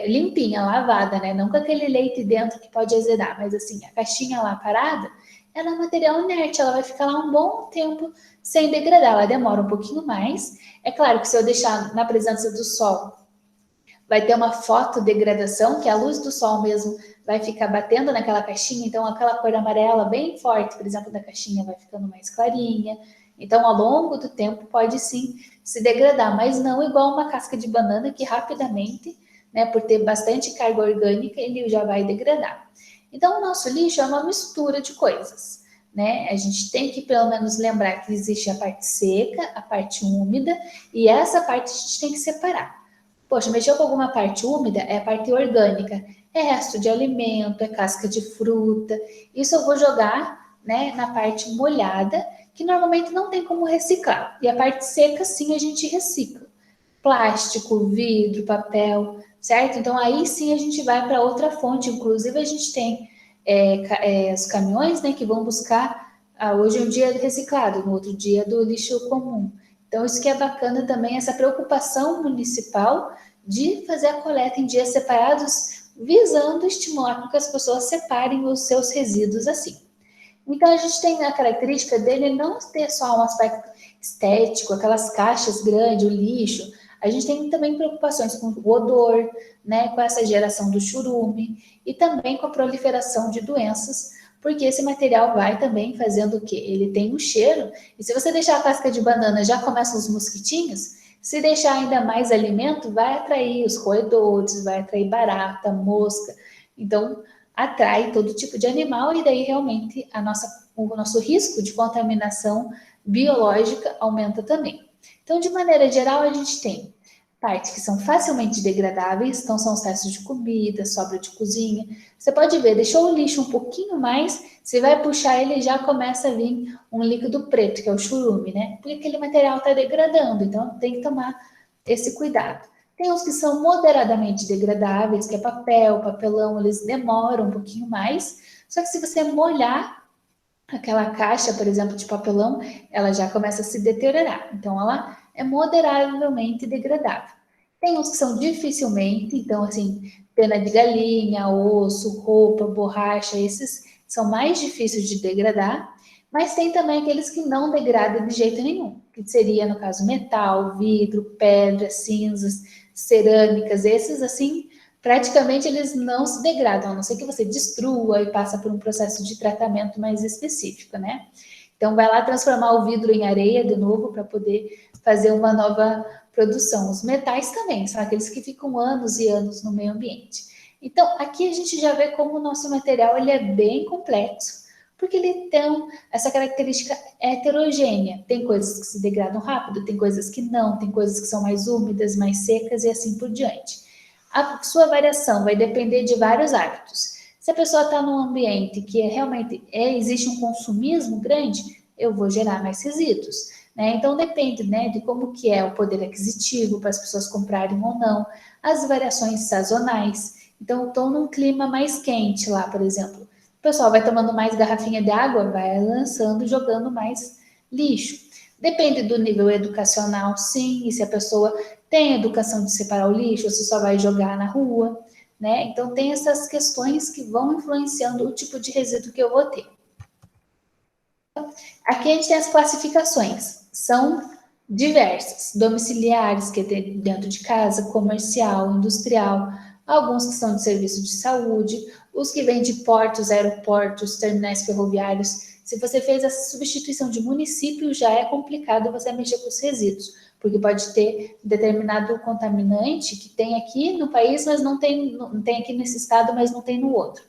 limpinha, lavada, né, não com aquele leite dentro que pode azedar, mas assim, a caixinha lá parada, ela é material inerte, ela vai ficar lá um bom tempo sem degradar, ela demora um pouquinho mais. É claro que se eu deixar na presença do sol, vai ter uma fotodegradação, que a luz do sol mesmo vai ficar batendo naquela caixinha, então aquela cor amarela bem forte, por exemplo, da caixinha vai ficando mais clarinha. Então, ao longo do tempo, pode sim se degradar, mas não igual uma casca de banana que rapidamente, né, por ter bastante carga orgânica, ele já vai degradar. Então, o nosso lixo é uma mistura de coisas, né? A gente tem que pelo menos lembrar que existe a parte seca, a parte úmida, e essa parte a gente tem que separar. Poxa, mexeu com alguma parte úmida, é a parte orgânica, é resto de alimento, é casca de fruta. Isso eu vou jogar, né, na parte molhada, que normalmente não tem como reciclar. E a parte seca, sim, a gente recicla. Plástico, vidro, papel, certo? Então aí sim a gente vai para outra fonte. Inclusive a gente tem os caminhões, né, que vão buscar. Hoje é um dia reciclado, no outro dia é do lixo comum. Então isso que é bacana também, essa preocupação municipal de fazer a coleta em dias separados, visando estimular com que as pessoas separem os seus resíduos assim. Então a gente tem a característica dele não ter só um aspecto estético, aquelas caixas grandes, o lixo. A gente tem também preocupações com o odor, né, com essa geração do churume e também com a proliferação de doenças, porque esse material vai também fazendo o quê? Ele tem um cheiro, e se você deixar a casca de banana já começam os mosquitinhos, se deixar ainda mais alimento, vai atrair os roedores, vai atrair barata, mosca. Então, atrai todo tipo de animal e daí realmente o nosso risco de contaminação biológica aumenta também. Então, de maneira geral, a gente tem partes que são facilmente degradáveis, então são os restos de comida, sobra de cozinha. Você pode ver, deixou o lixo um pouquinho mais, você vai puxar ele e já começa a vir um líquido preto, que é o churume, né? Porque aquele material está degradando, então tem que tomar esse cuidado. Tem uns que são moderadamente degradáveis, que é papel, papelão, eles demoram um pouquinho mais. Só que se você molhar aquela caixa, por exemplo, de papelão, ela já começa a se deteriorar. Então, ela é moderavelmente degradável. Tem uns que são dificilmente, então, assim, pena de galinha, osso, roupa, borracha, esses são mais difíceis de degradar. Mas tem também aqueles que não degradam de jeito nenhum, que seria, no caso, metal, vidro, pedra, cinzas, cerâmicas, esses, assim, praticamente eles não se degradam, a não ser que você destrua e passa por um processo de tratamento mais específico, né? Então, vai lá transformar o vidro em areia de novo para poder fazer uma nova produção. Os metais também são aqueles que ficam anos e anos no meio ambiente. Então, aqui a gente já vê como o nosso material ele é bem complexo, porque ele tem essa característica heterogênea. Tem coisas que se degradam rápido, tem coisas que não, tem coisas que são mais úmidas, mais secas e assim por diante. A sua variação vai depender de vários hábitos. Se a pessoa está num ambiente que realmente existe um consumismo grande, eu vou gerar mais resíduos. Né? Então depende, né, de como que é o poder aquisitivo para as pessoas comprarem ou não, as variações sazonais. Então, estou num clima mais quente lá, por exemplo. O pessoal vai tomando mais garrafinha de água, vai lançando, jogando mais lixo. Depende do nível educacional, sim, e se a pessoa tem educação de separar o lixo, ou se só vai jogar na rua, né? Então, tem essas questões que vão influenciando o tipo de resíduo que eu vou ter. Aqui a gente tem as classificações, são diversas, domiciliares, que é dentro de casa, comercial, industrial, alguns que são de serviço de saúde, os que vêm de portos, aeroportos, terminais ferroviários. Se você fez essa substituição de município, já é complicado você mexer com os resíduos, porque pode ter determinado contaminante que tem aqui no país, mas não tem aqui nesse estado, mas não tem no outro.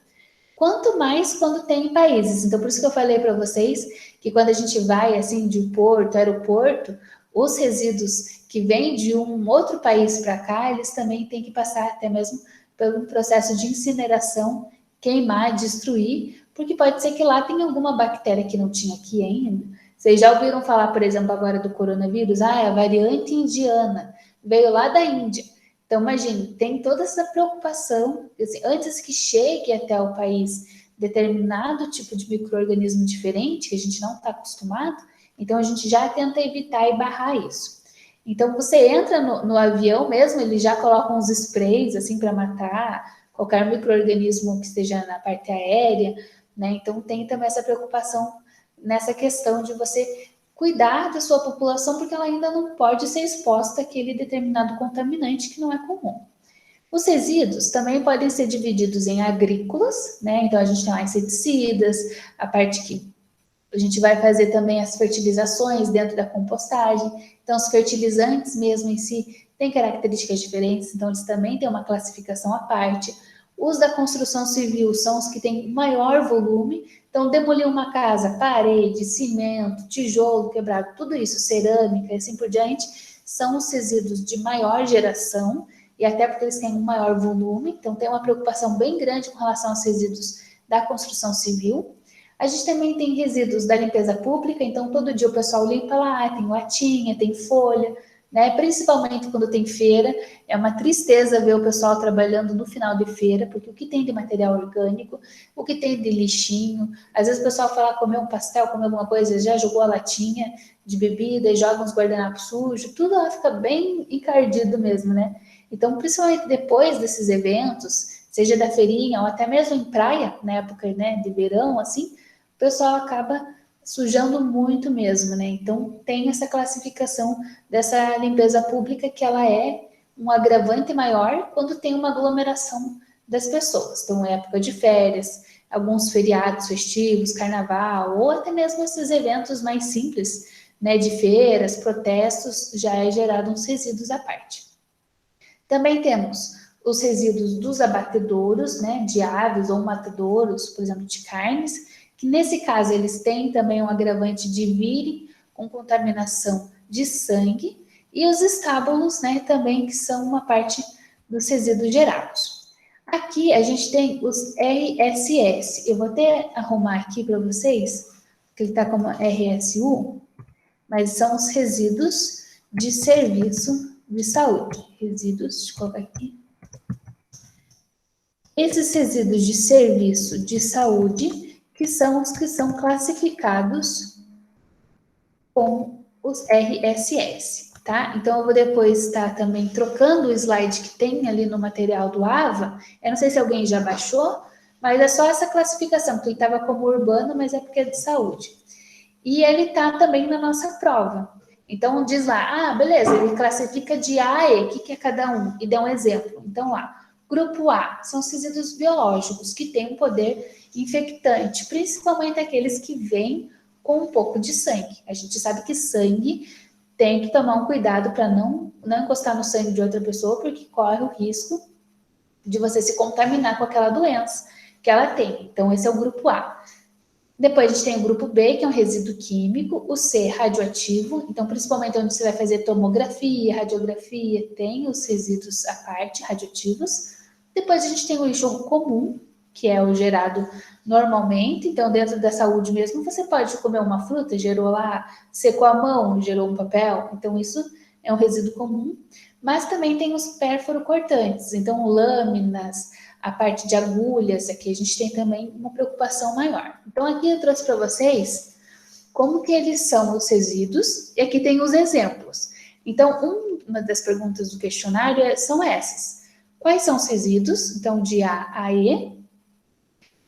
Quanto mais quando tem em países. Então, por isso que eu falei para vocês que quando a gente vai, assim, de porto, aeroporto, os resíduos que vêm de um outro país para cá, eles também têm que passar até mesmo pelo processo de incineração, queimar, destruir, porque pode ser que lá tenha alguma bactéria que não tinha aqui ainda. Vocês já ouviram falar, por exemplo, agora do coronavírus? É a variante indiana, veio lá da Índia. Então, imagine, tem toda essa preocupação, assim, antes que chegue até o país determinado tipo de micro-organismo diferente, que a gente não está acostumado, então a gente já tenta evitar e barrar isso. Então, você entra no avião mesmo, eles já colocam uns sprays, assim, para matar qualquer micro-organismo que esteja na parte aérea, né? Então, tem também essa preocupação nessa questão de você cuidar da sua população, porque ela ainda não pode ser exposta àquele determinado contaminante que não é comum. Os resíduos também podem ser divididos em agrícolas, né? Então, a gente tem lá inseticidas, a parte que a gente vai fazer também as fertilizações dentro da compostagem. Então, os fertilizantes mesmo em si têm características diferentes, então eles também têm uma classificação à parte. Os da construção civil são os que têm maior volume. Então, demolir uma casa, parede, cimento, tijolo quebrado, tudo isso, cerâmica e assim por diante, são os resíduos de maior geração, e até porque eles têm um maior volume, então tem uma preocupação bem grande com relação aos resíduos da construção civil. A gente também tem resíduos da limpeza pública, então todo dia o pessoal limpa lá, tem latinha, tem folha, né? Principalmente quando tem feira, é uma tristeza ver o pessoal trabalhando no final de feira, porque o que tem de material orgânico, o que tem de lixinho, às vezes o pessoal fala comer um pastel, comer alguma coisa, já jogou a latinha de bebida e joga uns guardanapos sujos, tudo lá fica bem encardido mesmo, né? Então, principalmente depois desses eventos, seja da feirinha ou até mesmo em praia, na época, né, de verão, assim, o pessoal acaba sujando muito mesmo, né? Então, tem essa classificação dessa limpeza pública que ela é um agravante maior quando tem uma aglomeração das pessoas. Então, época de férias, alguns feriados festivos, carnaval, ou até mesmo esses eventos mais simples, né, de feiras, protestos, já é gerado uns resíduos à parte. Também temos os resíduos dos abatedouros, né, de aves ou matadouros, por exemplo, de carnes, que nesse caso eles têm também um agravante de vire com contaminação de sangue, e os estábulos, né, também que são uma parte dos resíduos gerados. Aqui a gente tem os RSS, eu vou até arrumar aqui para vocês, que ele está como RSU, mas são os resíduos de serviço de saúde. Resíduos, deixa eu colocar aqui. Esses resíduos de serviço de saúde, que são os que são classificados com os RSS, tá? Então, eu vou depois estar também trocando o slide que tem ali no material do AVA. Eu não sei se alguém já baixou, mas é só essa classificação, que ele estava como urbano, mas é porque é de saúde. E ele está também na nossa prova. Então, diz lá, beleza, ele classifica de A a E, o que é cada um? E dá um exemplo. Então, lá, grupo A são os resíduos biológicos que têm um poder infectante, principalmente aqueles que vêm com um pouco de sangue. A gente sabe que sangue tem que tomar um cuidado para não encostar no sangue de outra pessoa, porque corre o risco de você se contaminar com aquela doença que ela tem. Então, esse é o grupo A. Depois a gente tem o grupo B, que é um resíduo químico, o C, radioativo, então principalmente onde você vai fazer tomografia, radiografia, tem os resíduos à parte, radioativos. Depois a gente tem o lixo comum, que é o gerado normalmente, então dentro da saúde mesmo, você pode comer uma fruta, gerou lá, secou a mão, gerou um papel, então isso é um resíduo comum. Mas também tem os pérfuro-cortantes, então lâminas, a parte de agulhas, aqui a gente tem também uma preocupação maior. Então, aqui eu trouxe para vocês como que eles são os resíduos, e aqui tem os exemplos. Então, uma das perguntas do questionário são essas. Quais são os resíduos? Então, de A a E.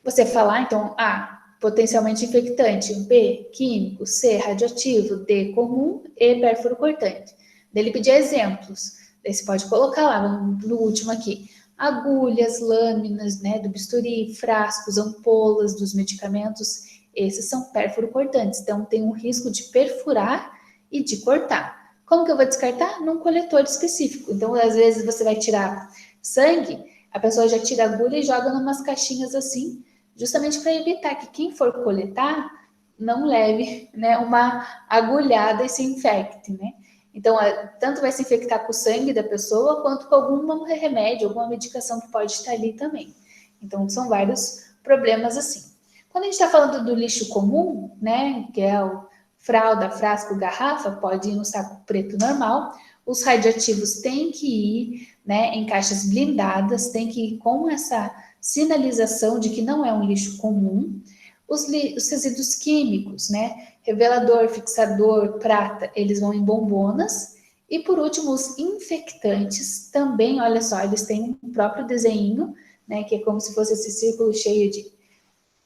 Você falar, então, A, potencialmente infectante, B, químico, C, radioativo, D, comum, E, pérfuro cortante. Daí ele pedir exemplos. Daí você pode colocar lá, no último aqui, agulhas, lâminas, né, do bisturi, frascos, ampolas dos medicamentos, esses são pérfuro-cortantes, então tem um risco de perfurar e de cortar. Como que eu vou descartar? Num coletor específico. Então, às vezes você vai tirar sangue, a pessoa já tira a agulha e joga em umas caixinhas assim, justamente para evitar que quem for coletar não leve, né, uma agulhada e se infecte, né? Então, tanto vai se infectar com o sangue da pessoa, quanto com algum remédio, alguma medicação que pode estar ali também. Então, são vários problemas assim. Quando a gente está falando do lixo comum, né, que é o fralda, frasco, garrafa, pode ir no saco preto normal. Os radioativos têm que ir, né, em caixas blindadas, tem que ir com essa sinalização de que não é um lixo comum. Os resíduos químicos, né, revelador, fixador, prata, eles vão em bombonas. E por último, os infectantes também, olha só, eles têm um próprio desenho, né, que é como se fosse esse círculo cheio de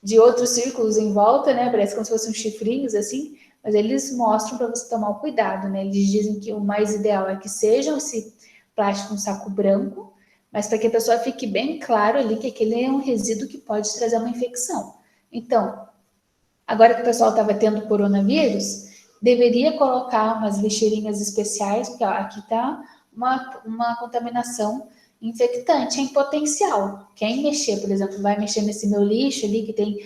de outros círculos em volta, né? Parece como se fossem chifrinhos, assim, mas eles mostram para você tomar o cuidado, né? Eles dizem que o mais ideal é que seja esse plástico um saco branco, mas para que a pessoa fique bem claro ali que aquele é um resíduo que pode trazer uma infecção. Então, agora que o pessoal estava tendo coronavírus, deveria colocar umas lixeirinhas especiais, porque ó, aqui está uma contaminação infectante em potencial. Quem mexer, por exemplo, vai mexer nesse meu lixo ali que tem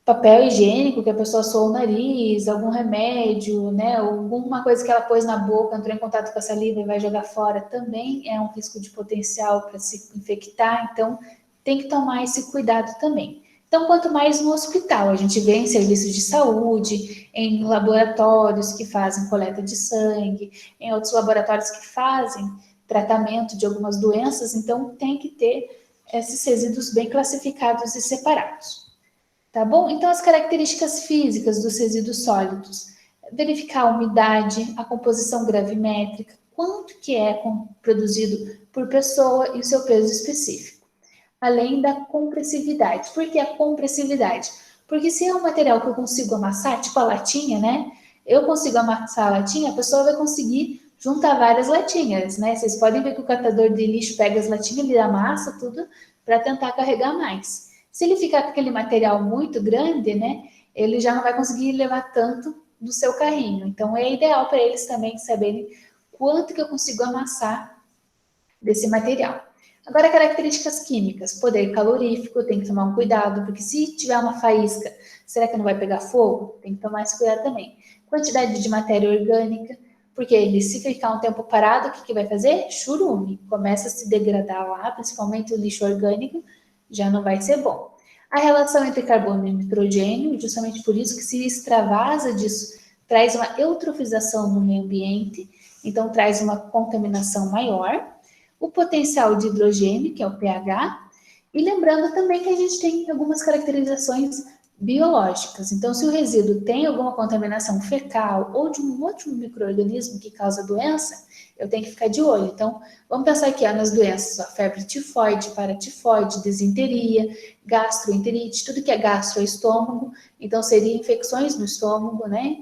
papel higiênico que a pessoa soou o nariz, algum remédio, né, alguma coisa que ela pôs na boca, entrou em contato com a saliva e vai jogar fora, também é um risco de potencial para se infectar, então tem que tomar esse cuidado também. Então, quanto mais no hospital, a gente vê em serviços de saúde, em laboratórios que fazem coleta de sangue, em outros laboratórios que fazem tratamento de algumas doenças, então tem que ter esses resíduos bem classificados e separados. Tá bom? Então, as características físicas dos resíduos sólidos. Verificar a umidade, a composição gravimétrica, quanto que é produzido por pessoa e o seu peso específico. Além da compressividade. Por que a compressividade? Porque se é um material que eu consigo amassar, tipo a latinha, né? Eu consigo amassar a latinha, a pessoa vai conseguir juntar várias latinhas, né? Vocês podem ver que o catador de lixo pega as latinhas, ele amassa tudo para tentar carregar mais. Se ele ficar com aquele material muito grande, né, ele já não vai conseguir levar tanto do seu carrinho. Então, é ideal para eles também saberem quanto que eu consigo amassar desse material. Agora, características químicas. Poder calorífico, tem que tomar um cuidado, porque se tiver uma faísca, será que não vai pegar fogo? Tem que tomar esse cuidado também. Quantidade de matéria orgânica, porque ele, se ficar um tempo parado, o que vai fazer? Churume. Começa a se degradar lá, principalmente o lixo orgânico, já não vai ser bom. A relação entre carbono e nitrogênio, justamente por isso que se extravasa disso, traz uma eutrofização no meio ambiente, então traz uma contaminação maior. O potencial de hidrogênio, que é o pH, e lembrando também que a gente tem algumas caracterizações biológicas. Então, se o resíduo tem alguma contaminação fecal ou de um outro micro-organismo que causa doença, eu tenho que ficar de olho. Então, vamos pensar aqui ó, nas doenças, ó, febre tifoide, paratifoide, desinteria, gastroenterite, tudo que é gastro é estômago, então seria infecções no estômago, né?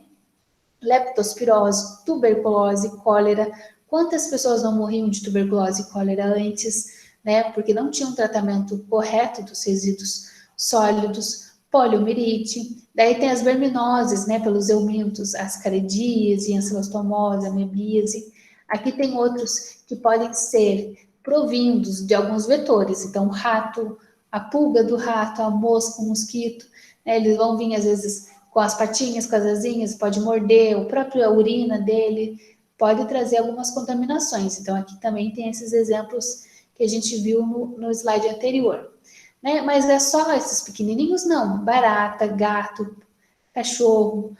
Leptospirose, tuberculose, cólera. Quantas pessoas não morriam de tuberculose e cólera antes, né? Porque não tinham um tratamento correto dos resíduos sólidos, poliomielite, daí tem as verminoses, né, pelos eumintos, ascaridíase, ancilostomose, amebíase. Aqui tem outros que podem ser provindos de alguns vetores, então o rato, a pulga do rato, a mosca, o mosquito, né, eles vão vir às vezes com as patinhas, com as asinhas, pode morder, o próprio urina dele pode trazer algumas contaminações. Então aqui também tem esses exemplos que a gente viu no slide anterior. Né? Mas é só esses pequenininhos? Não. Barata, gato, cachorro,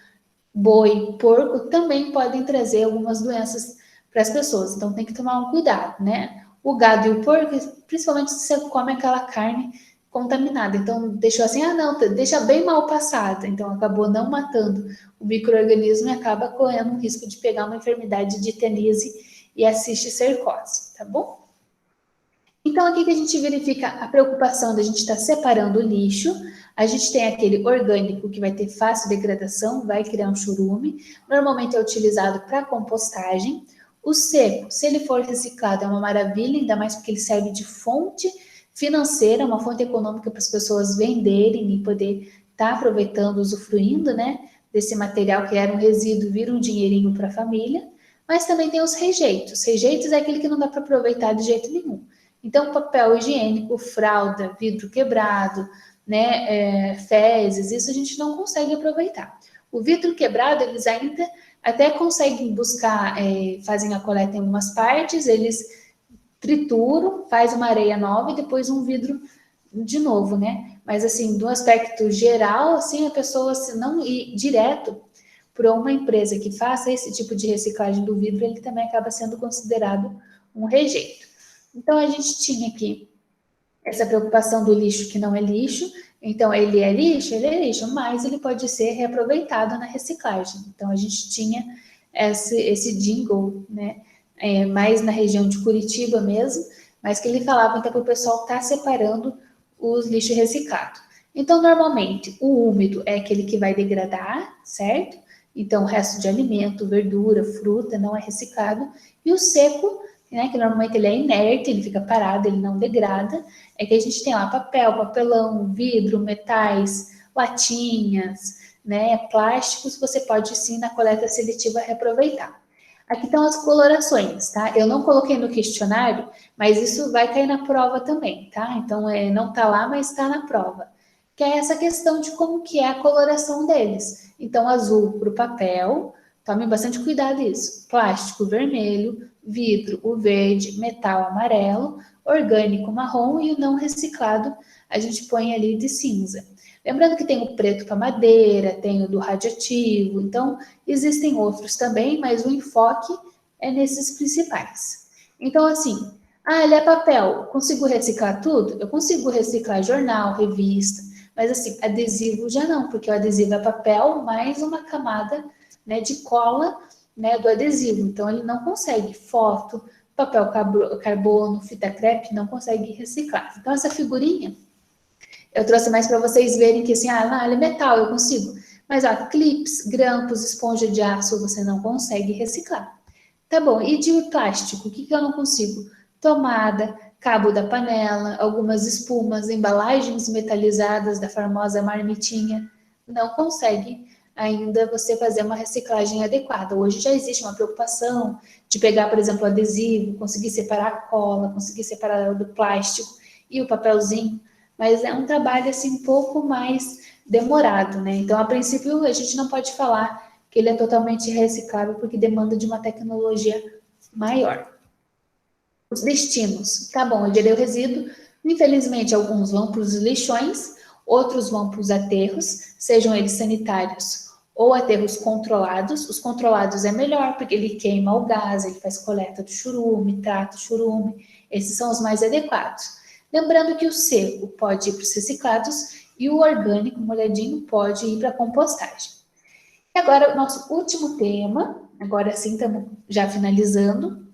boi, porco também podem trazer algumas doenças para as pessoas. Então tem que tomar um cuidado, né? O gado e o porco, principalmente se você come aquela carne contaminada. Então deixou assim, ah não, deixa bem mal passada. Então acabou não matando o micro-organismo e acaba correndo o risco de pegar uma enfermidade de teníase e a cisticercose, tá bom? Então, aqui que a gente verifica a preocupação da gente estar separando o lixo. A gente tem aquele orgânico que vai ter fácil degradação, vai criar um churume. Normalmente é utilizado para compostagem. O seco, se ele for reciclado, é uma maravilha, ainda mais porque ele serve de fonte financeira, uma fonte econômica para as pessoas venderem e poder estar aproveitando, usufruindo, né, desse material que era um resíduo, vira um dinheirinho para a família. Mas também tem os rejeitos. Rejeitos é aquele que não dá para aproveitar de jeito nenhum. Então, papel higiênico, fralda, vidro quebrado, né, fezes, isso a gente não consegue aproveitar. O vidro quebrado, eles ainda até conseguem buscar, fazem a coleta em algumas partes, eles trituram, faz uma areia nova e depois um vidro de novo, né? Mas assim, do aspecto geral, assim, a pessoa se não ir direto para uma empresa que faça esse tipo de reciclagem do vidro, ele também acaba sendo considerado um rejeito. Então, a gente tinha aqui essa preocupação do lixo que não é lixo. Então, ele é lixo, mas ele pode ser reaproveitado na reciclagem. Então, a gente tinha esse jingle, né, mais na região de Curitiba mesmo, mas que ele falava então para o pessoal estar separando os lixos reciclados. Então, normalmente, o úmido é aquele que vai degradar, certo? Então, o resto de alimento, verdura, fruta, não é reciclado. E o seco, né, que normalmente ele é inerte, ele fica parado, ele não degrada, é que a gente tem lá papel, papelão, vidro, metais, latinhas, né, plásticos, você pode sim, na coleta seletiva, reaproveitar. Aqui estão as colorações, tá? Eu não coloquei no questionário, mas isso vai cair na prova também, tá? Então, não tá lá, mas está na prova. Que é essa questão de como que é a coloração deles. Então, azul para o papel, tomem bastante cuidado isso. Plástico vermelho, vidro o verde, metal amarelo, orgânico marrom e o não reciclado a gente põe ali de cinza. Lembrando que tem o preto para madeira, tem o do radioativo, então existem outros também, mas o enfoque é nesses principais. Então, assim, ele é papel, consigo reciclar tudo? Eu consigo reciclar jornal, revista, mas assim, adesivo já não, porque o adesivo é papel mais uma camada, né, de cola, né, do adesivo. Então, ele não consegue foto, papel carbono, fita crepe, não consegue reciclar. Então, essa figurinha eu trouxe mais para vocês verem que assim, ele é metal, eu consigo. Mas, clips, grampos, esponja de aço, você não consegue reciclar. Tá bom, e de plástico, o que eu não consigo? Tomada, cabo da panela, algumas espumas, embalagens metalizadas da famosa marmitinha. Não consegue ainda você fazer uma reciclagem adequada. Hoje já existe uma preocupação de pegar, por exemplo, o adesivo, conseguir separar a cola, conseguir separar do plástico e o papelzinho, mas é um trabalho assim um pouco mais demorado, né? Então, a princípio, a gente não pode falar que ele é totalmente reciclável porque demanda de uma tecnologia maior. Os destinos, tá bom, eu gerei o resíduo, infelizmente alguns vão para os lixões, outros vão para os aterros, sejam eles sanitários ou aterros controlados. Os controlados é melhor porque ele queima o gás, ele faz coleta do churume, trata o churume, esses são os mais adequados. Lembrando que o seco pode ir para os reciclados e o orgânico, molhadinho, pode ir para a compostagem. E agora, o nosso último tema, agora sim estamos já finalizando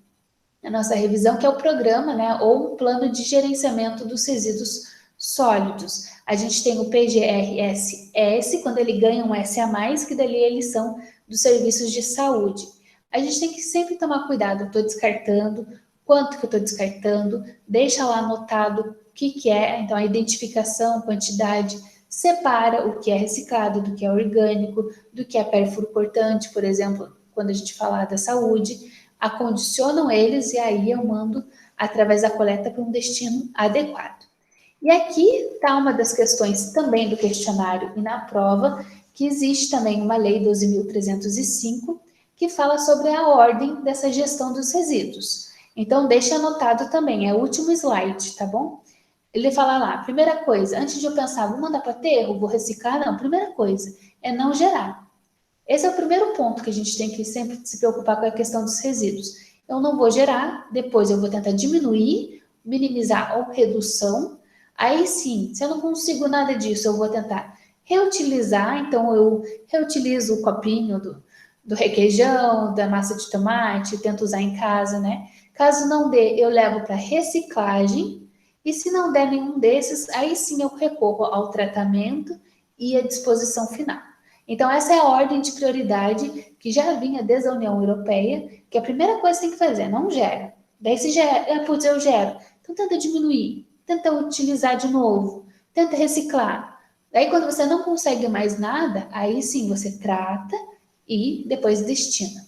a nossa revisão, que é o programa, né, ou um plano de gerenciamento dos resíduos sólidos. A gente tem o PGRSS, quando ele ganha um S a mais, que dali eles são dos serviços de saúde. A gente tem que sempre tomar cuidado, eu estou descartando, quanto que eu estou descartando, deixa lá anotado o que é, então a identificação, quantidade, separa o que é reciclado do que é orgânico, do que é perfuro cortante, por exemplo, quando a gente falar da saúde, acondicionam eles e aí eu mando através da coleta para um destino adequado. E aqui está uma das questões também do questionário e na prova, que existe também uma lei 12.305 que fala sobre a ordem dessa gestão dos resíduos. Então, deixa anotado também, é o último slide, tá bom? Ele fala lá, primeira coisa, antes de eu pensar, vou mandar para aterro, vou reciclar, não, primeira coisa é não gerar. Esse é o primeiro ponto que a gente tem que sempre se preocupar com a questão dos resíduos. Eu não vou gerar, depois eu vou tentar diminuir, minimizar ou redução. Aí sim, se eu não consigo nada disso, eu vou tentar reutilizar. Então, eu reutilizo o copinho do requeijão, da massa de tomate, tento usar em casa, né? Caso não dê, eu levo para reciclagem. E se não der nenhum desses, aí sim eu recorro ao tratamento e à disposição final. Então, essa é a ordem de prioridade que já vinha desde a União Europeia, que a primeira coisa que tem que fazer, não gera. Daí se gera, putz, eu gero. Então, tenta diminuir, tenta utilizar de novo, tenta reciclar. Daí, quando você não consegue mais nada, aí sim você trata e depois destina.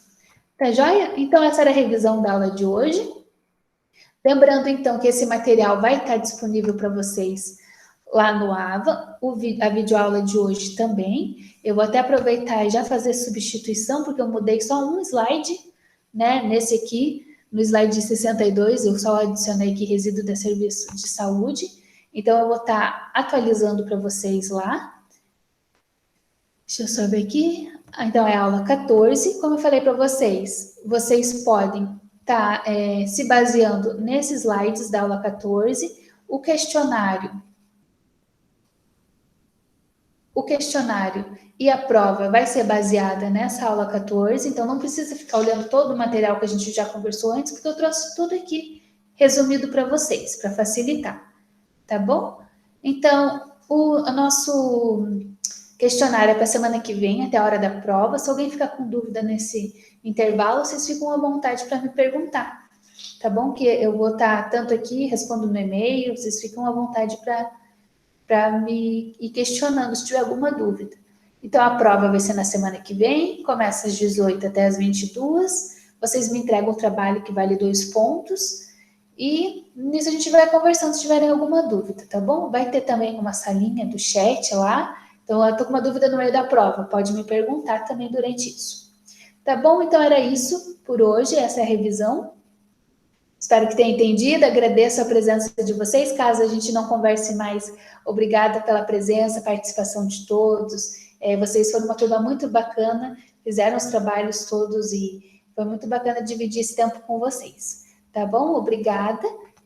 Tá joia? Então, essa era a revisão da aula de hoje. Lembrando, então, que esse material vai estar disponível para vocês lá no AVA, a videoaula de hoje também. Eu vou até aproveitar e já fazer substituição, porque eu mudei só um slide, né? Nesse aqui, no slide 62, eu só adicionei aqui resíduo de serviço de saúde. Então, eu vou estar atualizando para vocês lá. Deixa eu só ver aqui. Então, é a aula 14. Como eu falei para vocês, vocês podem estar se baseando nesses slides da aula 14. O questionário e a prova vai ser baseada nessa aula 14, então não precisa ficar olhando todo o material que a gente já conversou antes, porque eu trouxe tudo aqui resumido para vocês, para facilitar, tá bom? Então, o nosso questionário é para a semana que vem, até a hora da prova. Se alguém ficar com dúvida nesse intervalo, vocês ficam à vontade para me perguntar, tá bom? Que eu vou estar tanto aqui, respondo no e-mail, vocês ficam à vontade para me ir questionando se tiver alguma dúvida. Então, a prova vai ser na semana que vem, começa às 18 até às 22. Vocês me entregam o trabalho que vale 2 pontos. E nisso a gente vai conversando se tiverem alguma dúvida, tá bom? Vai ter também uma salinha do chat lá. Então, eu estou com uma dúvida no meio da prova, pode me perguntar também durante isso. Tá bom? Então, era isso por hoje, essa é a revisão. Espero que tenha entendido, agradeço a presença de vocês. Caso a gente não converse mais, obrigada pela presença, participação de todos. Vocês foram uma turma muito bacana, fizeram os trabalhos todos e foi muito bacana dividir esse tempo com vocês. Tá bom? Obrigada.